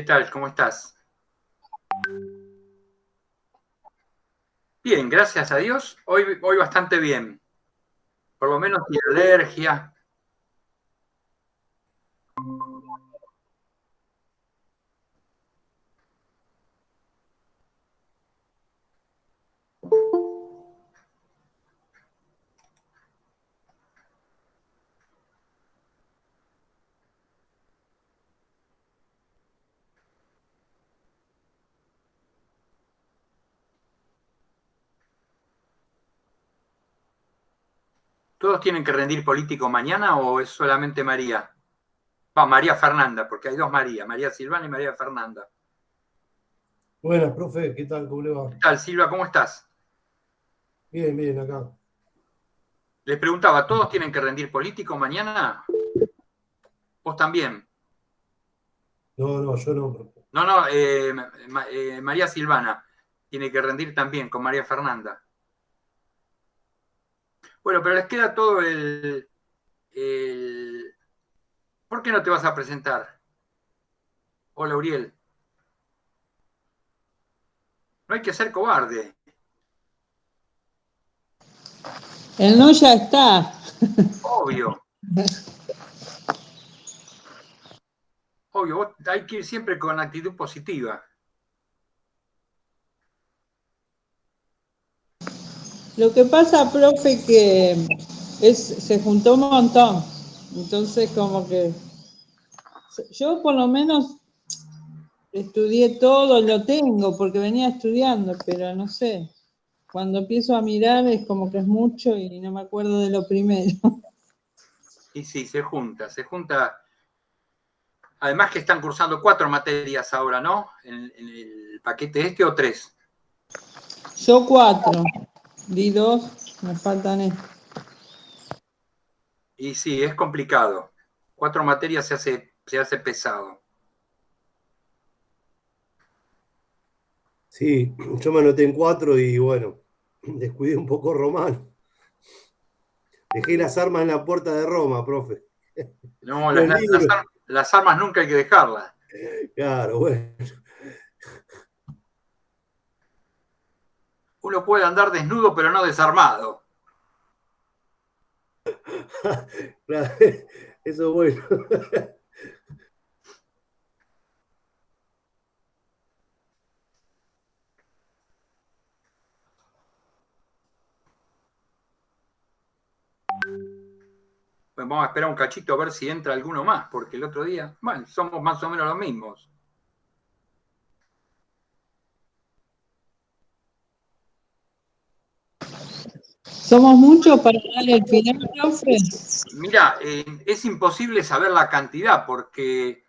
¿Qué tal? ¿Cómo estás? Bien, gracias a Dios. Hoy bastante bien. Por lo menos sin alergia. ¿Todos tienen que rendir político mañana o es solamente María? María Fernanda, porque hay dos María, María Silvana y María Fernanda. Buenas, profe, ¿qué tal? ¿Cómo le ¿Qué va? tal, Silva? ¿Cómo estás? Bien, bien, acá. Les preguntaba, ¿todos tienen que rendir político mañana? ¿Vos también? No, no, yo no, profe. No, María Silvana tiene que rendir también con María Fernanda. Bueno, pero les queda todo el... ¿Por qué no te vas a presentar? Hola, Uriel. No hay que ser cobarde. El no ya está. Obvio, obvio. Vos hay que ir siempre con actitud positiva. Lo que pasa, profe, que se juntó un montón. Entonces, como que yo por lo menos estudié todo, lo tengo, porque venía estudiando, pero no sé. Cuando empiezo a mirar es como que es mucho y no me acuerdo de lo primero. Y sí, se junta, se junta. Además que están cursando 4 materias ahora, ¿no? En el paquete este o 3. Yo 4, di 2, me faltan estos. Y sí, es complicado. 4 materias se hace pesado. Sí, yo me anoté en 4 y bueno, descuidé un poco Romano. Dejé las armas en la puerta de Roma, profe. No, Los libros. las armas nunca hay que dejarlas. Claro, bueno. Uno puede andar desnudo, pero no desarmado. Claro, eso es bueno. Pues vamos a esperar un cachito a ver si entra alguno más, porque el otro día, bueno, somos más o menos los mismos. ¿Somos muchos para darle el final, profe? Mira, es imposible saber la cantidad porque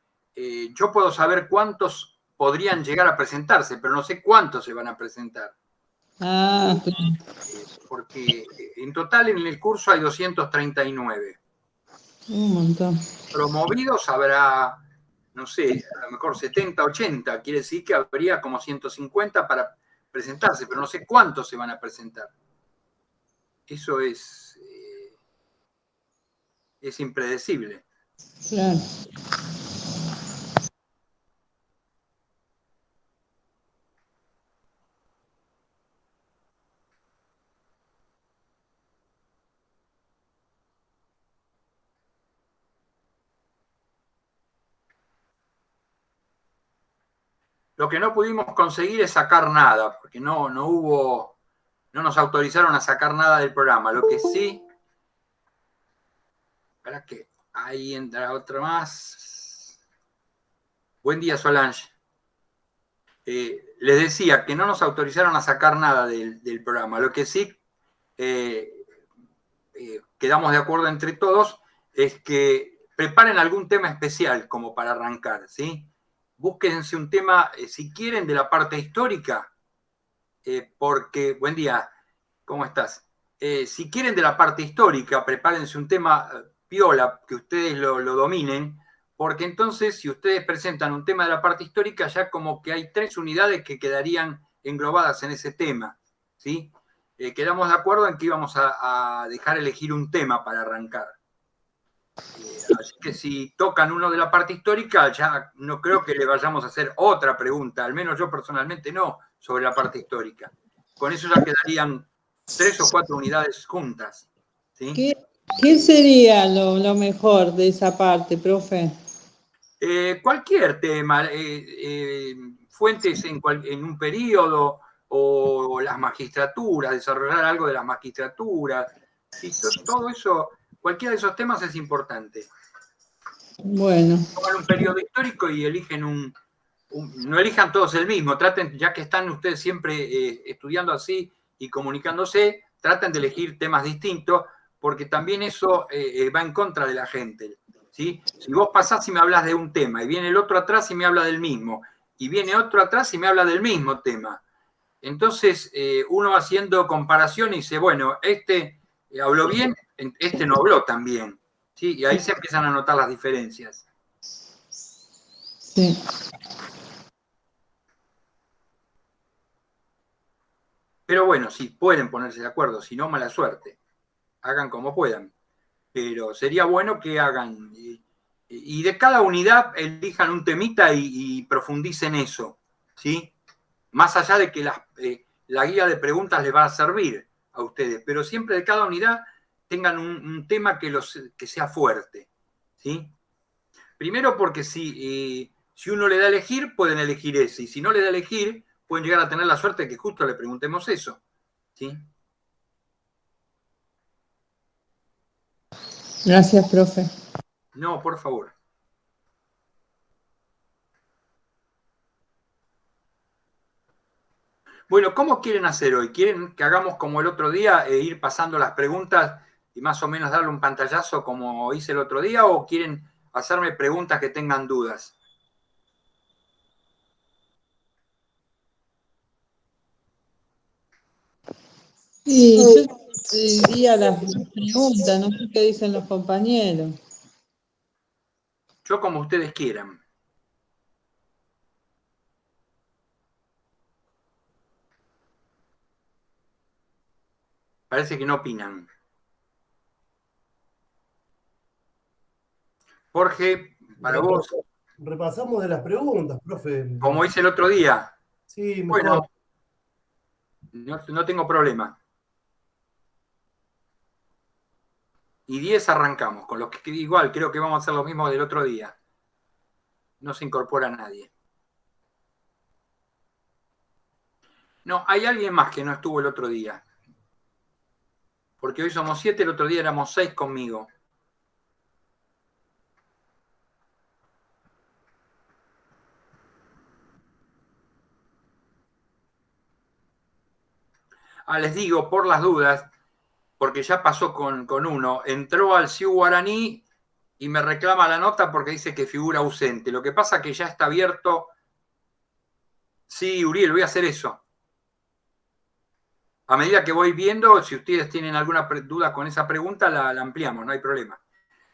yo puedo saber cuántos podrían llegar a presentarse, pero no sé cuántos se van a presentar. Ah, Porque en total en el curso hay 239. un montón. Promovidos habrá, no sé, a lo mejor 70, 80. Quiere decir que habría como 150 para presentarse, pero no sé cuántos se van a presentar. Eso es impredecible. Claro. Lo que no pudimos conseguir es sacar nada, porque no nos autorizaron a sacar nada del programa. Lo que sí, para que ahí entra otra más. Buen día, Solange. Les decía que no nos autorizaron a sacar nada del programa. Lo que sí quedamos de acuerdo entre todos es que preparen algún tema especial como para arrancar, ¿sí? Búsquense un tema, si quieren, de la parte histórica, porque, buen día, ¿cómo estás? Si quieren de la parte histórica, prepárense un tema piola, que ustedes lo dominen, porque entonces si ustedes presentan un tema de la parte histórica, ya como que hay 3 unidades que quedarían englobadas en ese tema, ¿sí? Quedamos de acuerdo en que íbamos a dejar elegir un tema para arrancar. que si tocan uno de la parte histórica, ya no creo que le vayamos a hacer otra pregunta, al menos yo personalmente no, sobre la parte histórica. Con eso ya quedarían 3 o 4 unidades juntas. ¿Sí? ¿Qué sería lo mejor de esa parte, profe? Cualquier tema, fuentes en un periodo o las magistraturas, desarrollar algo de las magistraturas, ¿sí? Todo eso, cualquiera de esos temas es importante. Bueno. Toman un periodo histórico y eligen no elijan todos el mismo, traten, ya que están ustedes siempre estudiando así y comunicándose, traten de elegir temas distintos, porque también eso va en contra de la gente. ¿Sí? Si vos pasás y me hablas de un tema, y viene el otro atrás y me habla del mismo, y viene otro atrás y me habla del mismo tema. Entonces, uno va haciendo comparación y dice, bueno, este habló bien, este no habló tan bien. ¿Sí? Y ahí se empiezan a notar las diferencias. Sí. Pero bueno, si pueden ponerse de acuerdo, si no, mala suerte. Hagan como puedan. Pero sería bueno que hagan. Y de cada unidad elijan un temita y profundicen eso. ¿Sí? Más allá de que la guía de preguntas les va a servir a ustedes. Pero siempre de cada unidad tengan un tema que sea fuerte. ¿Sí? Primero porque si uno le da a elegir, pueden elegir ese. Y si no le da a elegir, pueden llegar a tener la suerte de que justo le preguntemos eso. ¿Sí? Gracias, profe. No, por favor. Bueno, ¿cómo quieren hacer hoy? ¿Quieren que hagamos como el otro día, ir pasando las preguntas y más o menos darle un pantallazo como hice el otro día? ¿O quieren hacerme preguntas que tengan dudas? Sí, yo diría las preguntas, no sé qué dicen los compañeros. Yo como ustedes quieran. Parece que no opinan. Jorge, para vos, Repasamos de las preguntas, profe. como hice el otro día. Sí, Bueno, mejor. no tengo problema. Y 10 arrancamos, con los que igual creo que vamos a hacer lo mismo del otro día. No se incorpora nadie. No, hay alguien más que no estuvo el otro día. Porque hoy somos 7, el otro día éramos 6 conmigo. Les digo, por las dudas, porque ya pasó con uno, entró al CIU Guaraní y me reclama la nota porque dice que figura ausente. Lo que pasa es que ya está abierto. Sí, Uriel, voy a hacer eso. A medida que voy viendo, si ustedes tienen alguna duda con esa pregunta, la ampliamos, no hay problema.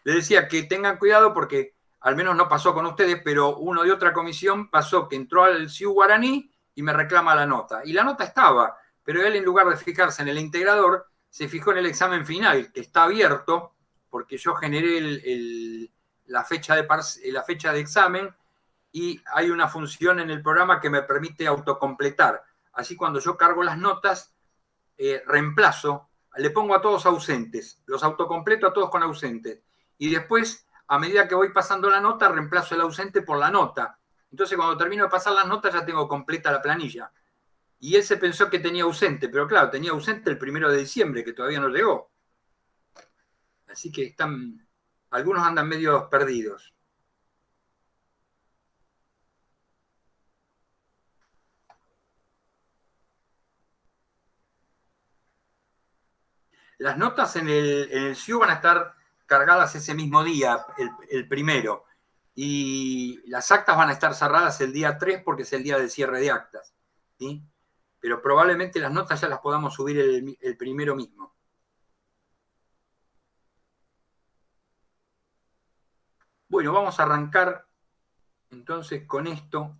Les decía que tengan cuidado porque al menos no pasó con ustedes, pero uno de otra comisión pasó que entró al CIU Guaraní y me reclama la nota. Y la nota estaba, pero él en lugar de fijarse en el integrador, se fijó en el examen final, que está abierto, porque yo generé la fecha de examen y hay una función en el programa que me permite autocompletar. Así cuando yo cargo las notas, reemplazo, le pongo a todos ausentes, los autocompleto a todos con ausentes. Y después, a medida que voy pasando la nota, reemplazo el ausente por la nota. Entonces, cuando termino de pasar las notas, ya tengo completa la planilla. Y él se pensó que tenía ausente, pero claro, tenía ausente el 1 de diciembre, que todavía no llegó. Así que algunos andan medio perdidos. Las notas en el CIU van a estar cargadas ese mismo día, el 1. Y las actas van a estar cerradas el día 3 porque es el día del cierre de actas. ¿Sí? Pero probablemente las notas ya las podamos subir el 1 mismo. Bueno, vamos a arrancar entonces con esto.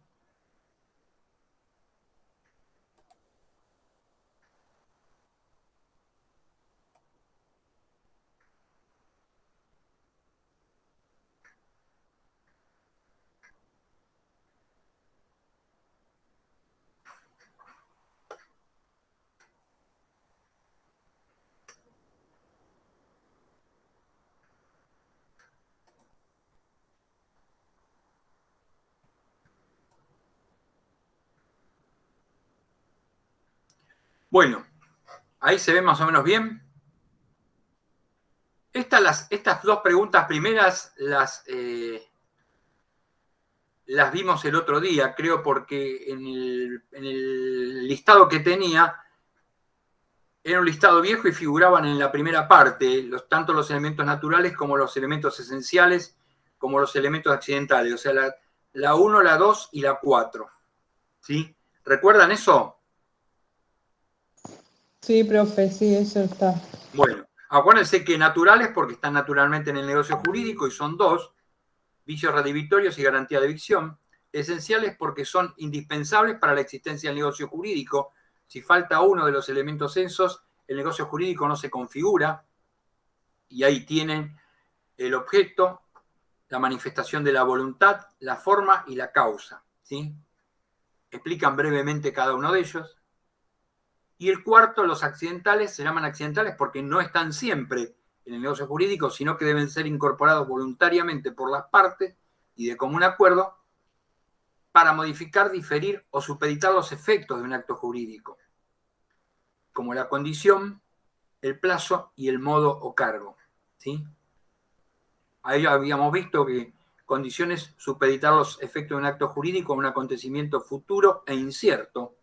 Bueno, ahí se ve más o menos bien. Estas dos preguntas primeras las vimos el otro día, creo, porque en el listado que tenía era un listado viejo y figuraban en la primera parte tanto los elementos naturales como los elementos esenciales, como los elementos accidentales, o sea, la 1, la 2 y la 4. ¿Sí? ¿Recuerdan eso? Sí, profe, sí, eso está. Bueno, acuérdense que naturales porque están naturalmente en el negocio jurídico y son dos, vicios redivitorios y garantía de evicción. Esenciales porque son indispensables para la existencia del negocio jurídico. Si falta uno de los elementos censos, el negocio jurídico no se configura. Y ahí tienen el objeto, la manifestación de la voluntad, la forma y la causa. ¿Sí? Explican brevemente cada uno de ellos. Y el cuarto, los accidentales, se llaman accidentales porque no están siempre en el negocio jurídico, sino que deben ser incorporados voluntariamente por las partes y de común acuerdo para modificar, diferir o supeditar los efectos de un acto jurídico, como la condición, el plazo y el modo o cargo. ¿Sí? Ahí habíamos visto que condiciones, supeditar los efectos de un acto jurídico a un acontecimiento futuro e incierto.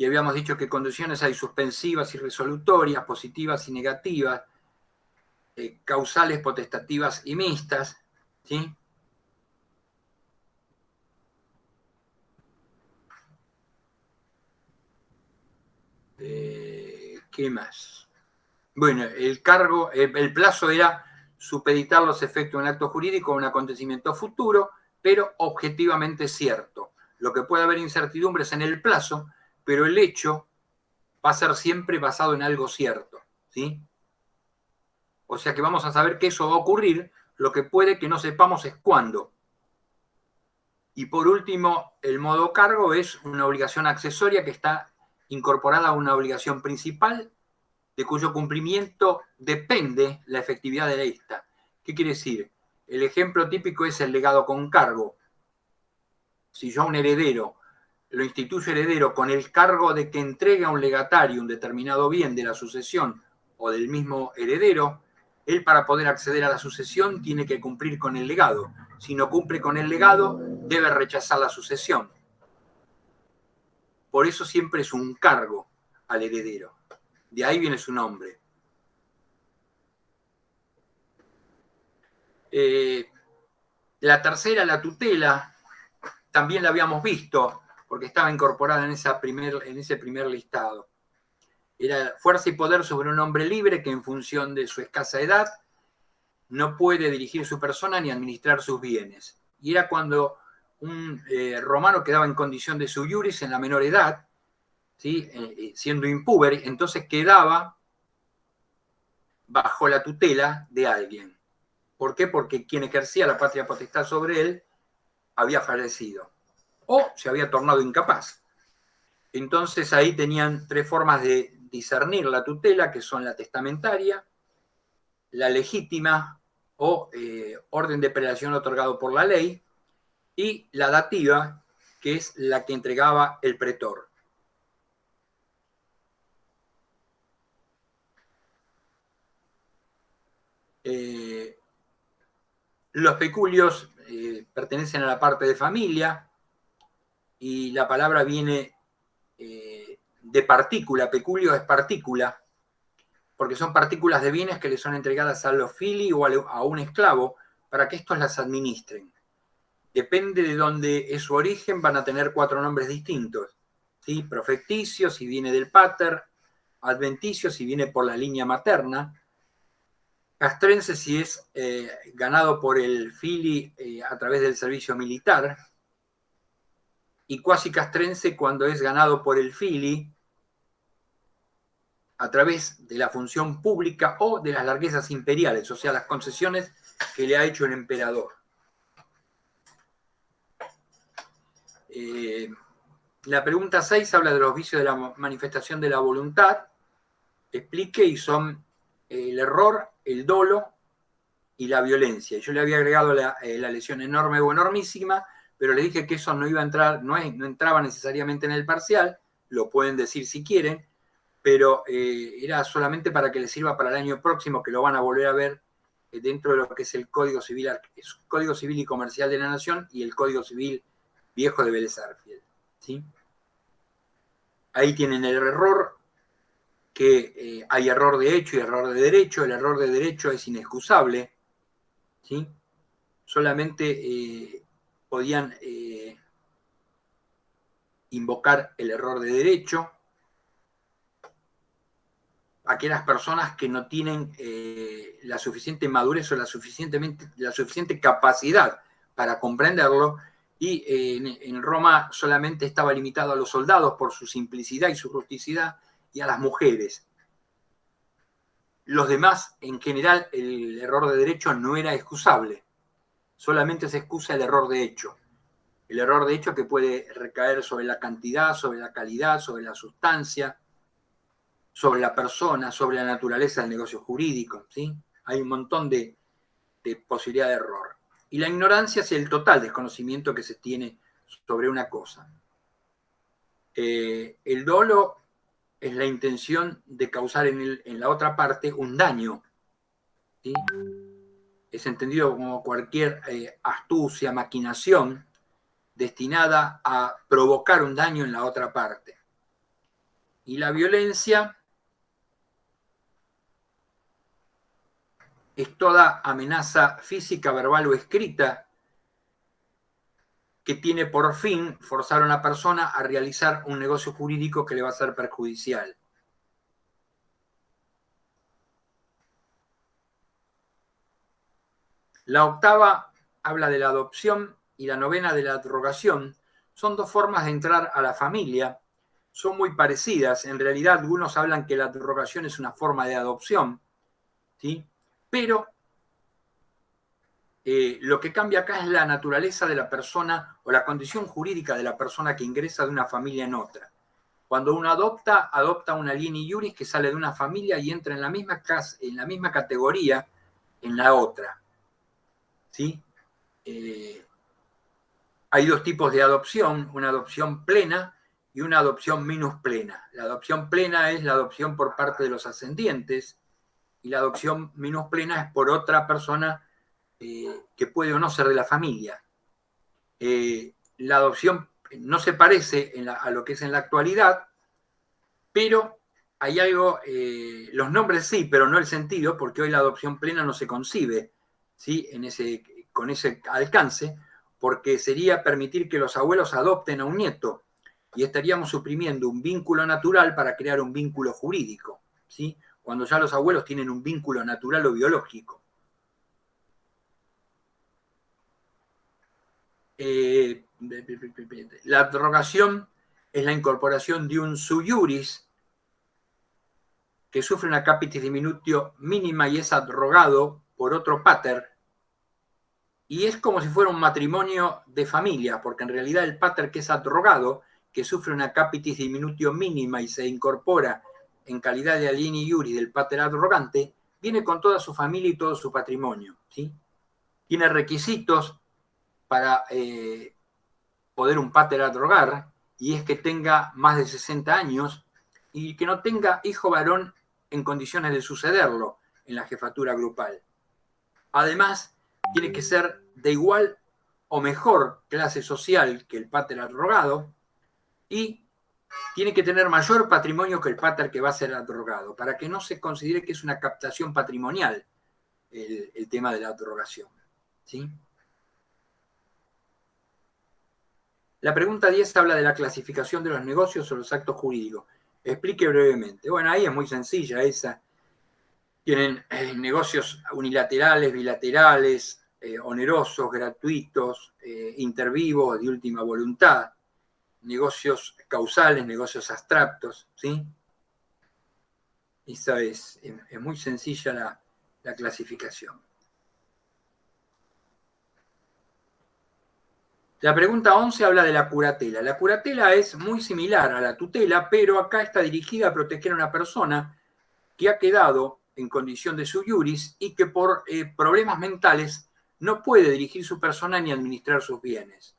Y habíamos dicho que condiciones hay suspensivas y resolutorias, positivas y negativas, causales, potestativas y mixtas. ¿Sí? ¿Qué más? Bueno, el plazo era supeditar los efectos de un acto jurídico a un acontecimiento futuro, pero objetivamente cierto. Lo que puede haber incertidumbres en el plazo, pero el hecho va a ser siempre basado en algo cierto. ¿Sí? O sea que vamos a saber que eso va a ocurrir, lo que puede que no sepamos es cuándo. Y por último, el modo cargo es una obligación accesoria que está incorporada a una obligación principal, de cuyo cumplimiento depende la efectividad de esta. ¿Qué quiere decir? El ejemplo típico es el legado con cargo. Si yo a un heredero lo instituyo heredero con el cargo de que entregue a un legatario un determinado bien de la sucesión o del mismo heredero, él para poder acceder a la sucesión tiene que cumplir con el legado. Si no cumple con el legado, debe rechazar la sucesión. Por eso siempre es un cargo al heredero. De ahí viene su nombre. La tercera, la tutela, también la habíamos visto, porque estaba incorporada en ese primer listado. Era fuerza y poder sobre un hombre libre que en función de su escasa edad no puede dirigir su persona ni administrar sus bienes. Y era cuando un romano quedaba en condición de sub iuris en la menor edad, ¿sí? Siendo impúber, entonces quedaba bajo la tutela de alguien. ¿Por qué? Porque quien ejercía la patria potestad sobre él había fallecido o se había tornado incapaz. Entonces ahí tenían tres formas de discernir la tutela, que son la testamentaria, la legítima o orden de prelación otorgado por la ley, y la dativa, que es la que entregaba el pretor. Los peculios pertenecen a la parte de familia y la palabra viene de partícula. Peculio es partícula, porque son partículas de bienes que le son entregadas a los fili o a un esclavo para que estos las administren. Depende de dónde es su origen, van a tener 4 nombres distintos. ¿Sí? Profecticio, si viene del pater; adventicio, si viene por la línea materna; castrense, si es ganado por el fili a través del servicio militar; y cuasi castrense cuando es ganado por el fili a través de la función pública o de las larguezas imperiales, o sea, las concesiones que le ha hecho el emperador. La pregunta 6 habla de los vicios de la manifestación de la voluntad. Explique, y son el error, el dolo y la violencia. Yo le había agregado la lesión enorme o enormísima, pero le dije que eso no iba a entrar, no entraba necesariamente en el parcial, lo pueden decir si quieren, pero era solamente para que les sirva para el año próximo, que lo van a volver a ver dentro de lo que es el Código Civil y Comercial de la Nación y el Código Civil Viejo de Vélez Sarsfield, ¿sí? Ahí tienen el error, que hay error de hecho y error de derecho. El error de derecho es inexcusable, ¿sí? Solamente podían invocar el error de derecho aquellas personas que no tienen la suficiente madurez o la suficiente capacidad para comprenderlo, y en Roma solamente estaba limitado a los soldados por su simplicidad y su rusticidad, y a las mujeres. Los demás, en general, el error de derecho no era excusable, solamente se excusa el error de hecho. El error de hecho que puede recaer sobre la cantidad, sobre la calidad, sobre la sustancia, sobre la persona, sobre la naturaleza del negocio jurídico, ¿sí? Hay un montón de posibilidad de error. Y la ignorancia es el total desconocimiento que se tiene sobre una cosa. El dolo es la intención de causar en la otra parte un daño, ¿sí? Es entendido como cualquier astucia, maquinación destinada a provocar un daño en la otra parte. Y la violencia es toda amenaza física, verbal o escrita que tiene por fin forzar a una persona a realizar un negocio jurídico que le va a ser perjudicial. La octava habla de la adopción y la novena de la abrogación. Son dos formas de entrar a la familia. Son muy parecidas. En realidad, algunos hablan que la abrogación es una forma de adopción, ¿sí? Pero lo que cambia acá es la naturaleza de la persona o la condición jurídica de la persona que ingresa de una familia en otra. Cuando uno adopta una lieni iuris que sale de una familia y entra en la misma categoría en la otra, ¿sí? Hay dos tipos de adopción, una adopción plena y una adopción minusplena. La adopción plena es la adopción por parte de los ascendientes, y la adopción minusplena es por otra persona que puede o no ser de la familia. La adopción no se parece a lo que es en la actualidad, pero hay algo, los nombres sí, pero no el sentido, porque hoy la adopción plena no se concibe, ¿sí? Con ese alcance, porque sería permitir que los abuelos adopten a un nieto, y estaríamos suprimiendo un vínculo natural para crear un vínculo jurídico, ¿sí? Cuando ya los abuelos tienen un vínculo natural o biológico. La abrogación es la incorporación de un sui iuris que sufre una capitis diminutio mínima y es abrogado por otro pater, y es como si fuera un matrimonio de familia, porque en realidad el pater que es abrogado, que sufre una capitis diminutio mínima y se incorpora en calidad de alieni iuris del pater abrogante, viene con toda su familia y todo su patrimonio, ¿sí? Tiene requisitos para poder un pater abrogar, y es que tenga más de 60 años y que no tenga hijo varón en condiciones de sucederlo en la jefatura grupal. Además, tiene que ser de igual o mejor clase social que el pater abrogado, y tiene que tener mayor patrimonio que el pater que va a ser abrogado, para que no se considere que es una captación patrimonial el tema de la abrogación, ¿sí? La pregunta 10 habla de la clasificación de los negocios o los actos jurídicos. Explique brevemente. Bueno, ahí es muy sencilla esa. Tienen negocios unilaterales, bilaterales, onerosos, gratuitos, intervivos, de última voluntad, negocios causales, negocios abstractos, ¿sí? Esa es muy sencilla la clasificación. La pregunta 11 habla de la curatela. La curatela es muy similar a la tutela, pero acá está dirigida a proteger a una persona que ha quedado en condición de sui iuris y que por problemas mentales no puede dirigir su persona ni administrar sus bienes.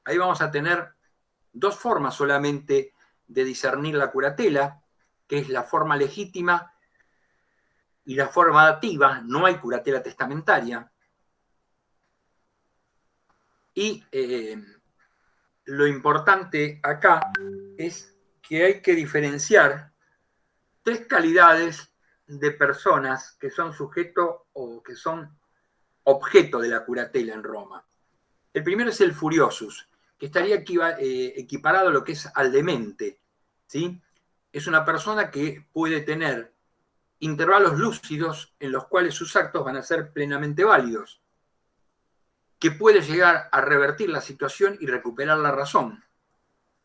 Ahí vamos a tener dos formas solamente de discernir la curatela, que es la forma legítima y la forma dativa. No hay curatela testamentaria. Y lo importante acá es que hay que diferenciar tres calidades de personas que son sujeto o que son objeto de la curatela en Roma. El primero es el furiosus, que estaría equiparado a lo que es al demente, ¿sí? Es una persona que puede tener intervalos lúcidos en los cuales sus actos van a ser plenamente válidos, que puede llegar a revertir la situación y recuperar la razón,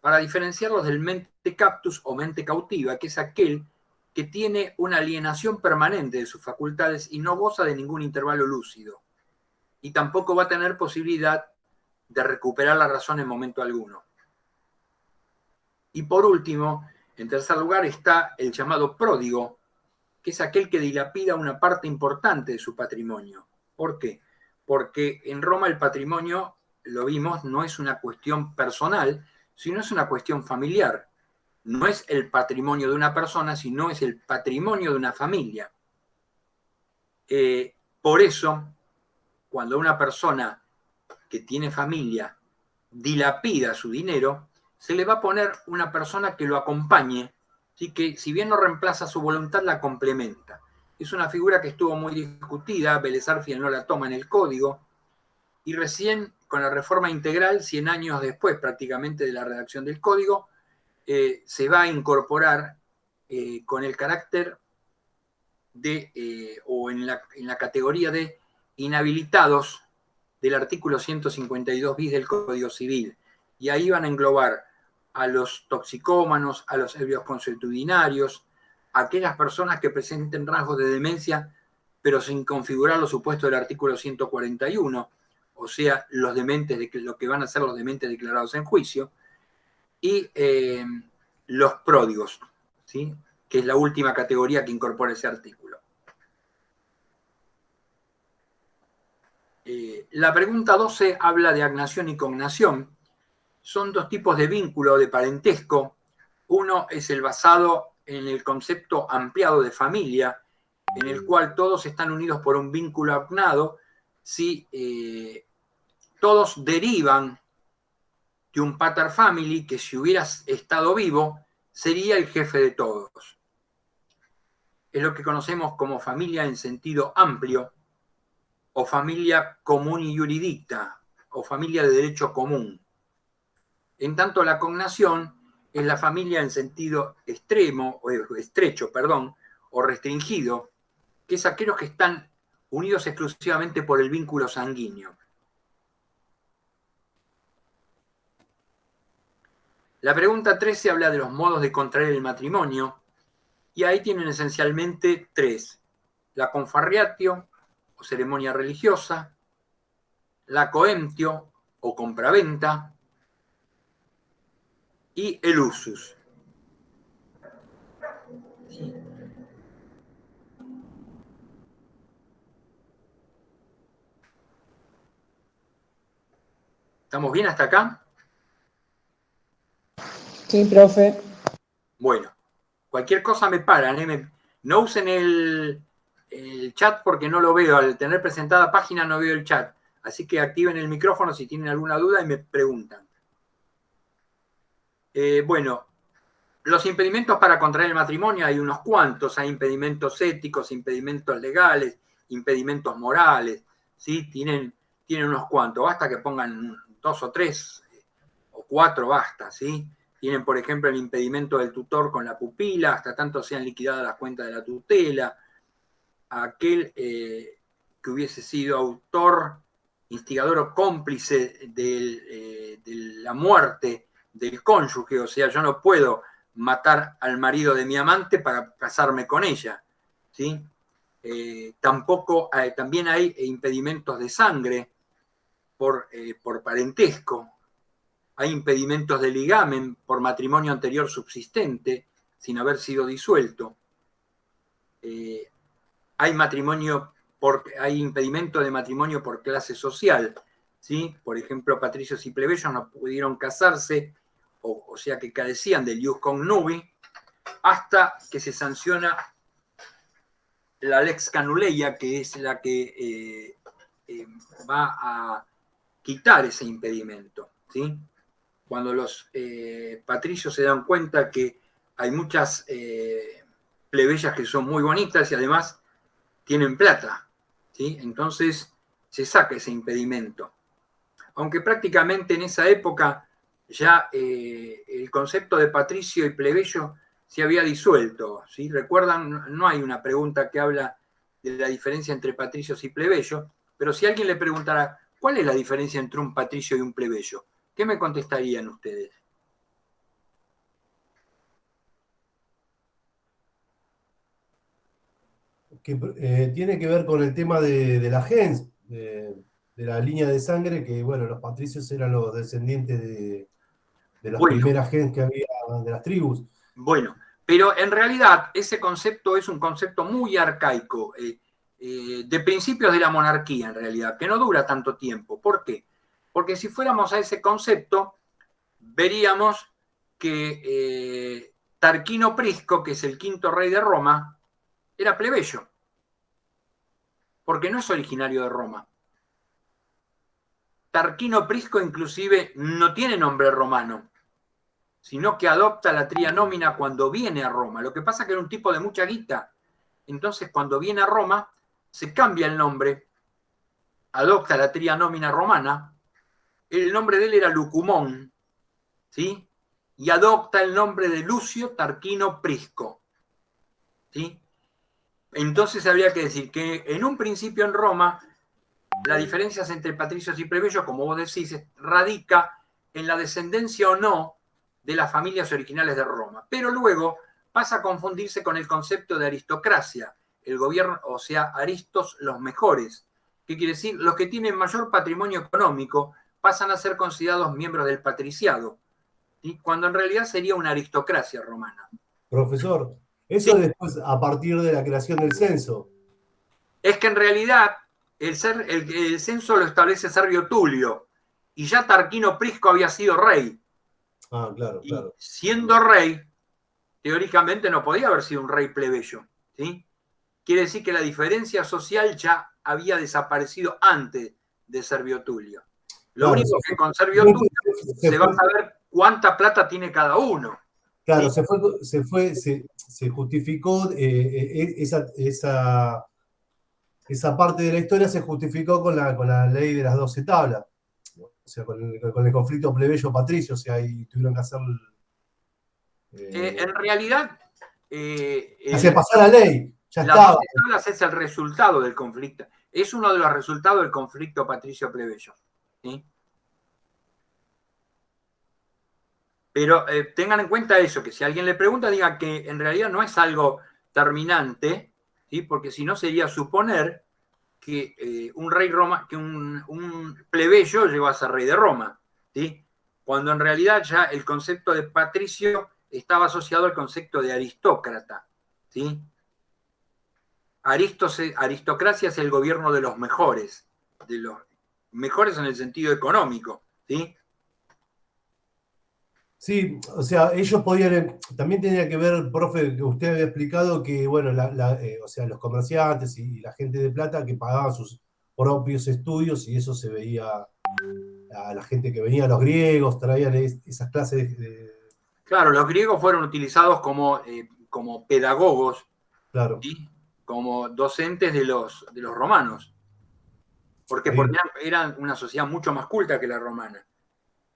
para diferenciarlos del mente captus o mente cautiva, que es aquel que tiene una alienación permanente de sus facultades y no goza de ningún intervalo lúcido, y tampoco va a tener posibilidad de recuperar la razón en momento alguno. Y por último, en tercer lugar, está el llamado pródigo, que es aquel que dilapida una parte importante de su patrimonio. ¿Por qué? Porque en Roma el patrimonio, lo vimos, no es una cuestión personal, sino es una cuestión familiar. No es el patrimonio de una persona, sino es el patrimonio de una familia. Por eso, cuando una persona que tiene familia dilapida su dinero, se le va a poner una persona que lo acompañe, ¿sí? Que si bien no reemplaza su voluntad, la complementa. Es una figura que estuvo muy discutida, Vélez Arfiel no la toma en el código, y recién con la reforma integral, 100 años después prácticamente de la redacción del código, se va a incorporar con el carácter de, o en la categoría de inhabilitados del artículo 152 bis del Código Civil. Y ahí van a englobar a los toxicómanos, a los ebrios consuetudinarios, a aquellas personas que presenten rasgos de demencia, pero sin configurar los supuestos del artículo 141, o sea, los dementes, lo que van a ser los dementes declarados en juicio, y los pródigos, ¿sí? Que es la última categoría que incorpora ese artículo. La pregunta 12 habla de agnación y cognación. Son dos tipos de vínculo, de parentesco. Uno es el basado en el concepto ampliado de familia, en el cual todos están unidos por un vínculo agnado, si todos derivan de un pater family que, si hubiera estado vivo, sería el jefe de todos. Es lo que conocemos como familia en sentido amplio, o familia comuni juridicta, o familia de derecho común. En tanto, la cognación es la familia en sentido extremo, o estrecho, perdón, o restringido, que es aquellos que están unidos exclusivamente por el vínculo sanguíneo. La pregunta 13 habla de los modos de contraer el matrimonio, y ahí tienen esencialmente tres: la confarreatio, o ceremonia religiosa; la coemptio, o compraventa; y el usus. ¿Sí? ¿Estamos bien hasta acá? Sí, profe. Bueno, cualquier cosa me paran. No usen el chat porque no lo veo. Al tener presentada página no veo el chat. Así que activen el micrófono si tienen alguna duda y me preguntan. Bueno, los impedimentos para contraer el matrimonio hay unos cuantos. Hay impedimentos éticos, impedimentos legales, impedimentos morales. ¿Sí? Tienen unos cuantos. Basta que pongan 2 o 3 o 4, basta, ¿sí? Tienen, por ejemplo, el impedimento del tutor con la pupila, hasta tanto sean liquidadas las cuentas de la tutela; aquel que hubiese sido autor, instigador o cómplice de la muerte del cónyuge. O sea, yo no puedo matar al marido de mi amante para casarme con ella, ¿sí? Tampoco, también hay impedimentos de sangre por parentesco. Hay impedimentos de ligamen por matrimonio anterior subsistente, sin haber sido disuelto. Hay impedimento de matrimonio por clase social, ¿sí? Por ejemplo, patricios y plebeyos no pudieron casarse o sea que carecían del ius cognubi, hasta que se sanciona la lex canuleia, que es la que va a quitar ese impedimento, ¿sí? Cuando los patricios se dan cuenta que hay muchas plebeyas que son muy bonitas y además tienen plata, ¿sí? Entonces se saca ese impedimento. Aunque prácticamente en esa época ya el concepto de patricio y plebeyo se había disuelto, ¿sí? Recuerdan, no hay una pregunta que habla de la diferencia entre patricios y plebeyos, pero si alguien le preguntara, ¿cuál es la diferencia entre un patricio y un plebeyo? ¿Qué me contestarían ustedes? Que tiene que ver con el tema de la gens, de la línea de sangre, que bueno, los patricios eran los descendientes de las Bueno, primeras gens que había de las tribus. bueno, pero en realidad ese concepto es un concepto muy arcaico, de principios de la monarquía en realidad, que no dura tanto tiempo. ¿Por qué? Porque si fuéramos a ese concepto, veríamos que Tarquino Prisco, que es el quinto rey de Roma, era plebeyo, porque no es originario de Roma. Tarquino Prisco inclusive no tiene nombre romano, sino que adopta la tria nómina cuando viene a Roma. Lo que pasa es que era un tipo de mucha guita. Entonces, cuando viene a Roma, se cambia el nombre, adopta la tria nómina romana. El nombre de él era Lucumón, ¿sí? Y adopta el nombre de Lucio Tarquino Prisco, ¿sí? Entonces habría que decir que en un principio en Roma, las diferencias entre patricios y plebeyos, como vos decís, radica en la descendencia o no de las familias originales de Roma. Pero luego pasa a confundirse con el concepto de aristocracia, el gobierno, o sea, aristos los mejores. ¿Qué quiere decir? Los que tienen mayor patrimonio económico pasan a ser considerados miembros del patriciado, ¿sí? Cuando en realidad sería una aristocracia romana. Profesor, Sí, eso después, a partir de la creación del censo. es que en realidad el censo lo establece Servio Tulio y ya Tarquino Prisco había sido rey. Ah, claro, Y claro. siendo rey, teóricamente no podía haber sido un rey plebeyo, ¿sí? Quiere decir que la diferencia social ya había desaparecido antes de Servio Tulio. Lo Claro, único que con Servio Tulio se se va fue, a saber cuánta plata tiene cada uno, claro, ¿sí? se justificó esa parte de la historia se justificó con la ley de las 12 tablas, o sea, con el conflicto plebeyo-patricio, o sea, ahí tuvieron que En realidad, hacer pasar la ley, ya las estaba. 12 tablas es el resultado del conflicto. Es uno de los resultados del conflicto patricio-plebeyo, ¿sí? Pero tengan en cuenta eso, que si alguien le pregunta, diga que en realidad no es algo terminante, ¿sí? Porque si no sería suponer que un rey Roma, que un plebeyo llegó a ser rey de Roma, ¿sí? Cuando en realidad ya el concepto de patricio estaba asociado al concepto de aristócrata, ¿sí? Aristocracia es el gobierno de los mejores en el sentido económico, ¿sí? Sí, o sea, ellos podían, también tenía que ver, profe, que usted había explicado que, bueno, o sea, los comerciantes y la gente de plata que pagaban sus propios estudios y eso se veía a la gente que venía, los griegos, traían esas clases Claro, los griegos fueron utilizados como pedagogos, claro, ¿sí? Como docentes de los romanos. ¿Por qué? está bien, Porque eran una sociedad mucho más culta que la romana,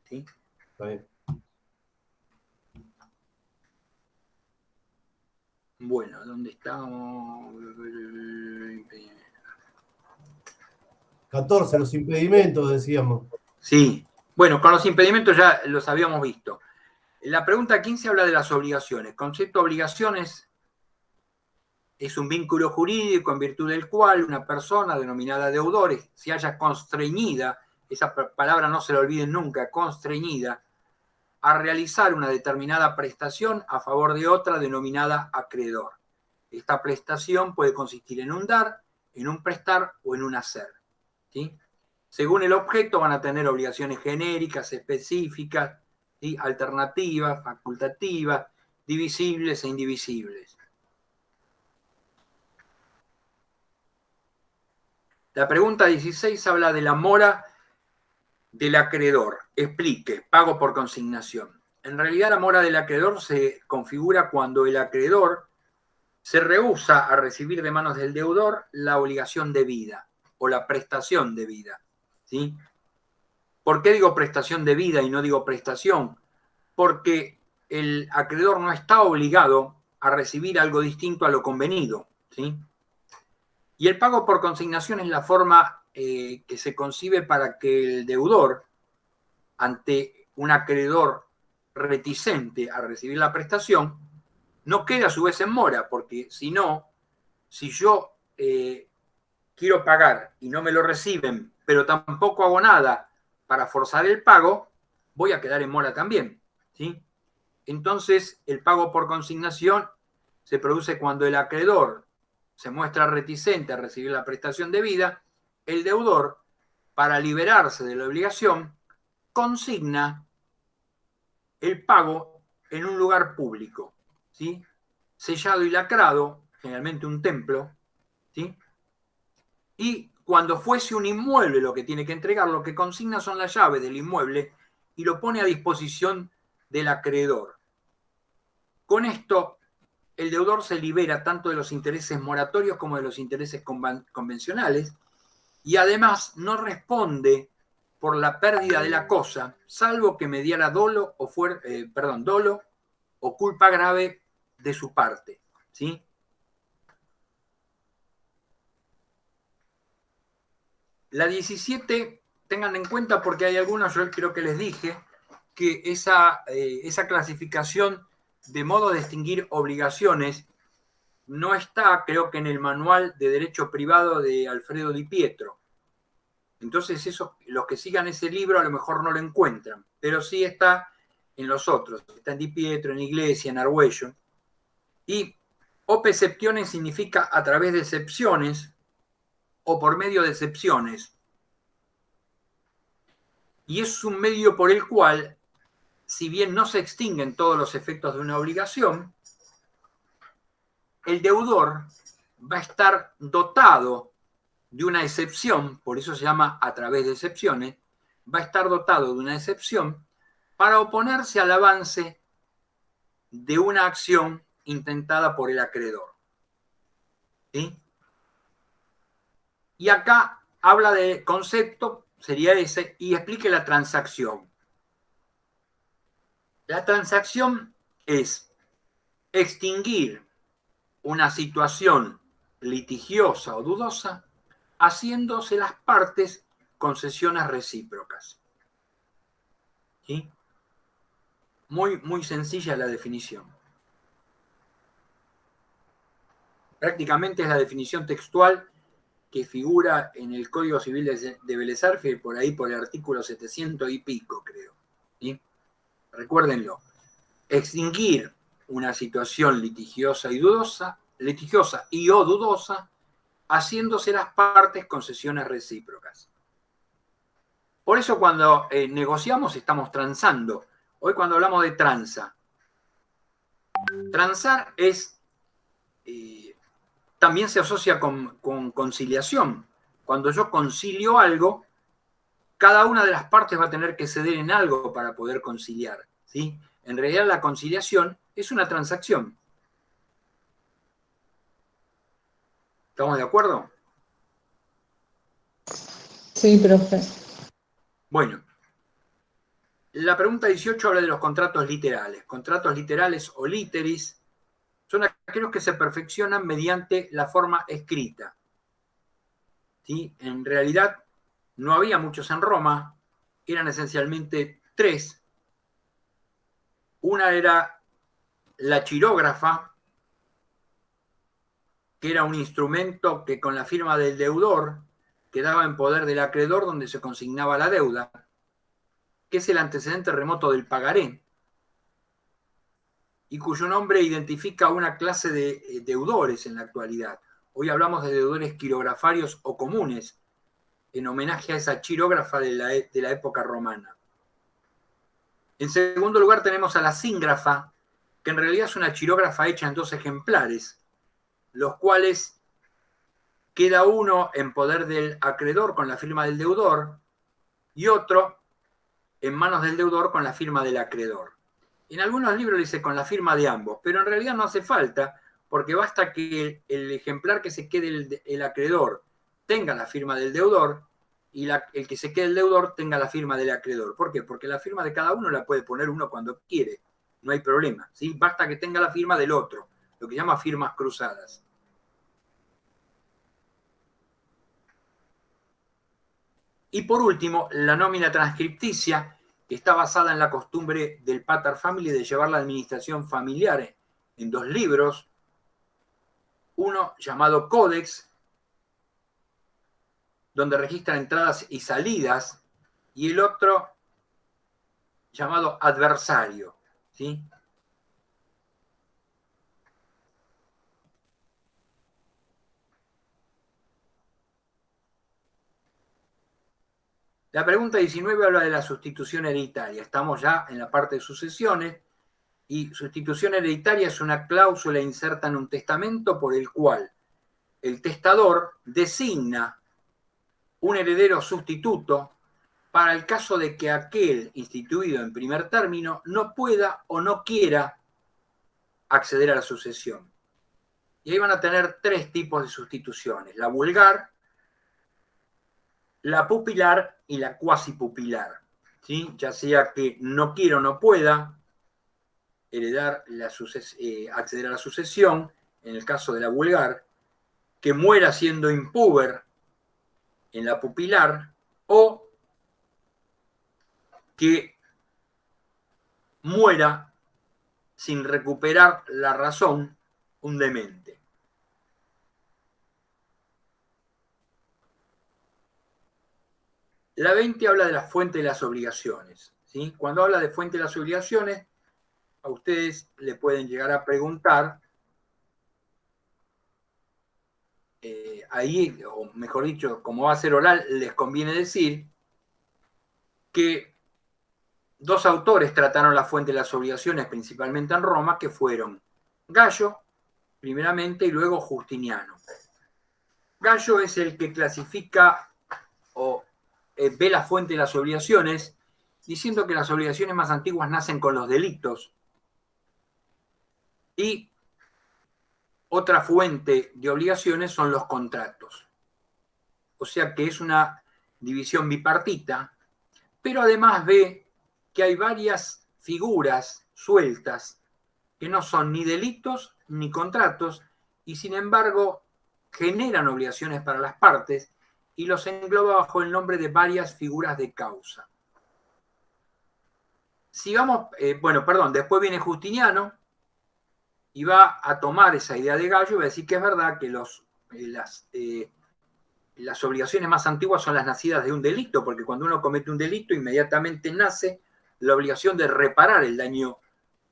¿sí? está bien. Bueno, ¿dónde estamos? 14, los impedimentos, decíamos. Sí, bueno, con los impedimentos ya los habíamos visto. La pregunta 15 habla de las obligaciones. Concepto de obligaciones es un vínculo jurídico en virtud del cual una persona denominada deudor se haya constreñida, esa palabra no se la olviden nunca, constreñida, a realizar una determinada prestación a favor de otra denominada acreedor. Esta prestación puede consistir en un dar, en un prestar o en un hacer, ¿sí? Según el objeto van a tener obligaciones genéricas, específicas, ¿sí? Alternativas, facultativas, divisibles e indivisibles. La pregunta 16 habla de la mora del acreedor. Explique, pago por consignación. En realidad la mora del acreedor se configura cuando el acreedor se rehúsa a recibir de manos del deudor la obligación debida o la prestación debida, ¿sí? ¿Por qué digo prestación debida y no digo prestación? Porque el acreedor no está obligado a recibir algo distinto a lo convenido, ¿sí? Y el pago por consignación es la forma que se concibe para que el deudor, ante un acreedor reticente a recibir la prestación, no quede a su vez en mora, porque si no, si yo quiero pagar y no me lo reciben, pero tampoco hago nada para forzar el pago, voy a quedar en mora también, ¿sí? Entonces, el pago por consignación se produce cuando el acreedor se muestra reticente a recibir la prestación debida, el deudor, para liberarse de la obligación, consigna el pago en un lugar público, ¿sí? Sellado y lacrado, generalmente un templo, ¿sí? Y cuando fuese un inmueble lo que tiene que entregar, lo que consigna son las llaves del inmueble y lo pone a disposición del acreedor. Con esto, el deudor se libera tanto de los intereses moratorios como de los intereses convencionales y además no responde por la pérdida de la cosa, salvo que mediara dolo o culpa grave de su parte, ¿sí? La 17, tengan en cuenta porque hay algunos, yo creo que les dije, que esa clasificación de modo de distinguir obligaciones no está, creo que en el manual de Derecho Privado de Alfredo Di Pietro. Entonces, los que sigan ese libro a lo mejor no lo encuentran, pero sí está en los otros. Está en Di Pietro, en Iglesia, en Argüello. Y opecepciones significa a través de excepciones o por medio de excepciones. Y es un medio por el cual, si bien no se extinguen todos los efectos de una obligación, el deudor va a estar dotado de una excepción, por eso se llama a través de excepciones, va a estar dotado de una excepción para oponerse al avance de una acción intentada por el acreedor. ¿Sí? Y acá habla de concepto, sería ese, y explique la transacción. La transacción es extinguir una situación litigiosa o dudosa haciéndose las partes concesiones recíprocas. ¿Sí? Muy, muy sencilla la definición. Prácticamente es la definición textual que figura en el Código Civil de Vélez Arfiel, por ahí por el artículo 700 y pico, creo. ¿Sí? Recuérdenlo. Extinguir una situación litigiosa y o dudosa, haciéndose las partes concesiones recíprocas. Por eso cuando negociamos estamos transando. Hoy cuando hablamos de tranza, transar es, también se asocia con conciliación. Cuando yo concilio algo, cada una de las partes va a tener que ceder en algo para poder conciliar, ¿sí? En realidad la conciliación es una transacción. ¿Estamos de acuerdo? Sí, profe. Bueno, la pregunta 18 habla de los contratos literales. Contratos literales o literis son aquellos que se perfeccionan mediante la forma escrita. ¿Sí? En realidad no había muchos en Roma, eran esencialmente 3. Una era la chirógrafa, que era un instrumento que con la firma del deudor quedaba en poder del acreedor donde se consignaba la deuda, que es el antecedente remoto del pagaré, y cuyo nombre identifica una clase de deudores en la actualidad. Hoy hablamos de deudores quirografarios o comunes, en homenaje a esa chirógrafa de la época romana. En segundo lugar tenemos a la síngrafa, que en realidad es una chirógrafa hecha en 2 ejemplares, los cuales queda uno en poder del acreedor con la firma del deudor y otro en manos del deudor con la firma del acreedor. En algunos libros dice con la firma de ambos, pero en realidad no hace falta, porque basta que el ejemplar que se quede el acreedor tenga la firma del deudor y el que se quede el deudor tenga la firma del acreedor. ¿Por qué? Porque la firma de cada uno la puede poner uno cuando quiere, no hay problema, ¿sí? Basta que tenga la firma del otro, lo que llama firmas cruzadas. Y por último, la nómina transcripticia, que está basada en la costumbre del Pater Family de llevar la administración familiar en 2 libros, uno llamado Codex, donde registra entradas y salidas, y el otro llamado Adversario, ¿sí? La pregunta 19 habla de la sustitución hereditaria. Estamos ya en la parte de sucesiones, y sustitución hereditaria es una cláusula inserta en un testamento por el cual el testador designa un heredero sustituto para el caso de que aquel instituido en primer término no pueda o no quiera acceder a la sucesión. Y ahí van a tener 3 tipos de sustituciones: la vulgar, la pupilar y la cuasi pupilar, ¿sí? Ya sea que no quiera o no pueda heredar acceder a la sucesión, en el caso de la vulgar, que muera siendo impúber en la pupilar, o que muera sin recuperar la razón, un demente. La 20 habla de la fuente de las obligaciones, ¿sí? Cuando habla de fuente de las obligaciones, a ustedes le pueden llegar a preguntar, ahí, o mejor dicho, como va a ser oral, les conviene decir que 2 autores trataron la fuente de las obligaciones, principalmente en Roma, que fueron Gallo, primeramente, y luego Justiniano. Gallo es el que clasifica o ve la fuente de las obligaciones, diciendo que las obligaciones más antiguas nacen con los delitos, y otra fuente de obligaciones son los contratos. O sea que es una división bipartita, pero además ve que hay varias figuras sueltas que no son ni delitos ni contratos, y sin embargo generan obligaciones para las partes, y los engloba bajo el nombre de varias figuras de causa. Después viene Justiniano y va a tomar esa idea de Gallo y va a decir que es verdad que las obligaciones más antiguas son las nacidas de un delito, porque cuando uno comete un delito inmediatamente nace la obligación de reparar el daño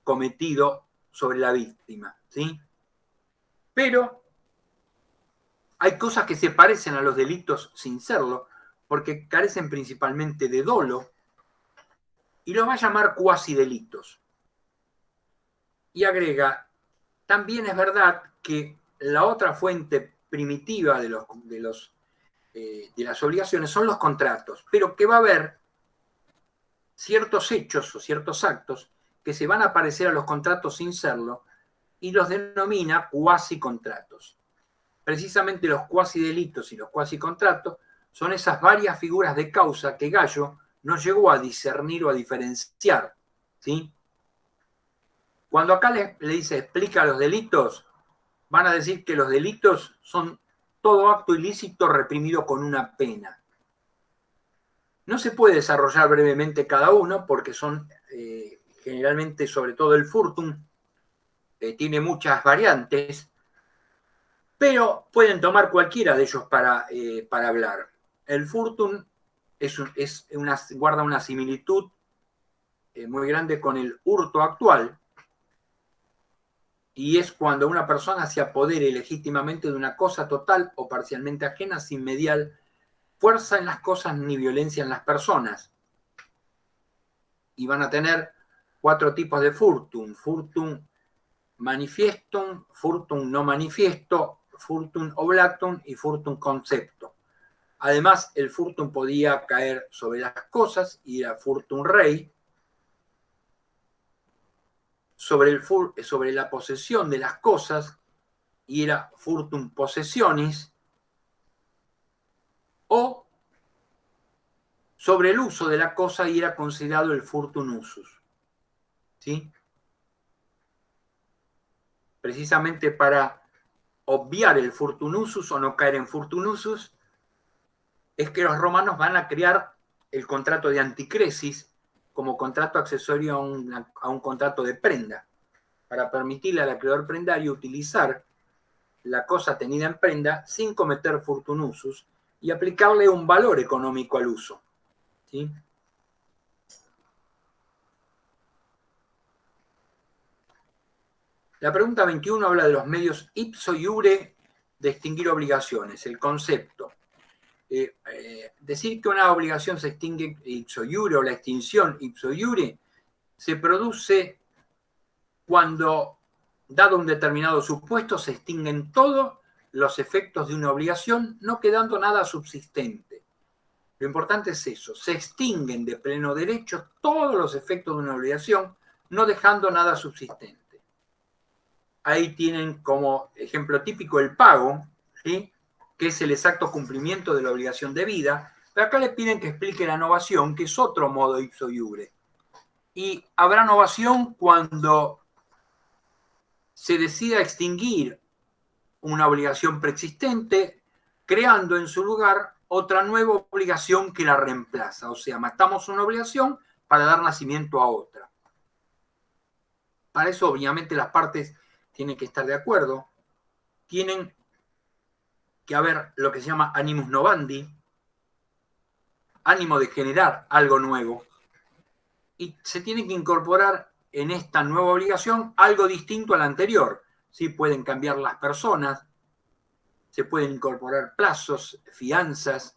cometido sobre la víctima, ¿sí? Pero hay cosas que se parecen a los delitos sin serlo, porque carecen principalmente de dolo, y los va a llamar cuasi delitos. Y agrega, también es verdad que la otra fuente primitiva de las obligaciones son los contratos, pero que va a haber ciertos hechos o ciertos actos que se van a parecer a los contratos sin serlo, y los denomina cuasi contratos. Precisamente los cuasi delitos y los cuasi contratos son esas varias figuras de causa que Gallo no llegó a discernir o a diferenciar, ¿sí? Cuando acá le dice explica los delitos, van a decir que los delitos son todo acto ilícito reprimido con una pena. No se puede desarrollar brevemente cada uno porque son generalmente, sobre todo el furtum, tiene muchas variantes, pero pueden tomar cualquiera de ellos para hablar. El furtum guarda una similitud muy grande con el hurto actual, y es cuando una persona se apodere legítimamente de una cosa total o parcialmente ajena sin mediar fuerza en las cosas ni violencia en las personas. Y van a tener 4 tipos de furtum: furtum manifestum, furtum no manifiesto, furtum oblatum y furtum concepto. Además, el furtum podía caer sobre las cosas y era furtum rei, sobre la posesión de las cosas y era furtum possessionis, o sobre el uso de la cosa y era considerado el furtum usus. ¿Sí? Precisamente para obviar el furtum usus o no caer en furtum usus, es que los romanos van a crear el contrato de anticresis como contrato accesorio a un contrato de prenda, para permitirle al acreedor prendario utilizar la cosa tenida en prenda sin cometer furtum usus y aplicarle un valor económico al uso. ¿Sí? La pregunta 21 habla de los medios ipso iure de extinguir obligaciones, el concepto. Decir que una obligación se extingue ipso iure o la extinción ipso iure se produce cuando, dado un determinado supuesto, se extinguen todos los efectos de una obligación, no quedando nada subsistente. Lo importante es eso, se extinguen de pleno derecho todos los efectos de una obligación, no dejando nada subsistente. Ahí tienen como ejemplo típico el pago, ¿sí? Que es el exacto cumplimiento de la obligación debida, pero acá les piden que explique la novación, que es otro modo ipso iure. Y habrá novación cuando se decida extinguir una obligación preexistente, creando en su lugar otra nueva obligación que la reemplaza. O sea, matamos una obligación para dar nacimiento a otra. Para eso, obviamente, las partes tienen que estar de acuerdo, tienen que haber lo que se llama animus novandi, ánimo de generar algo nuevo, y se tiene que incorporar en esta nueva obligación algo distinto a la anterior. ¿Sí? Pueden cambiar las personas, se pueden incorporar plazos, fianzas.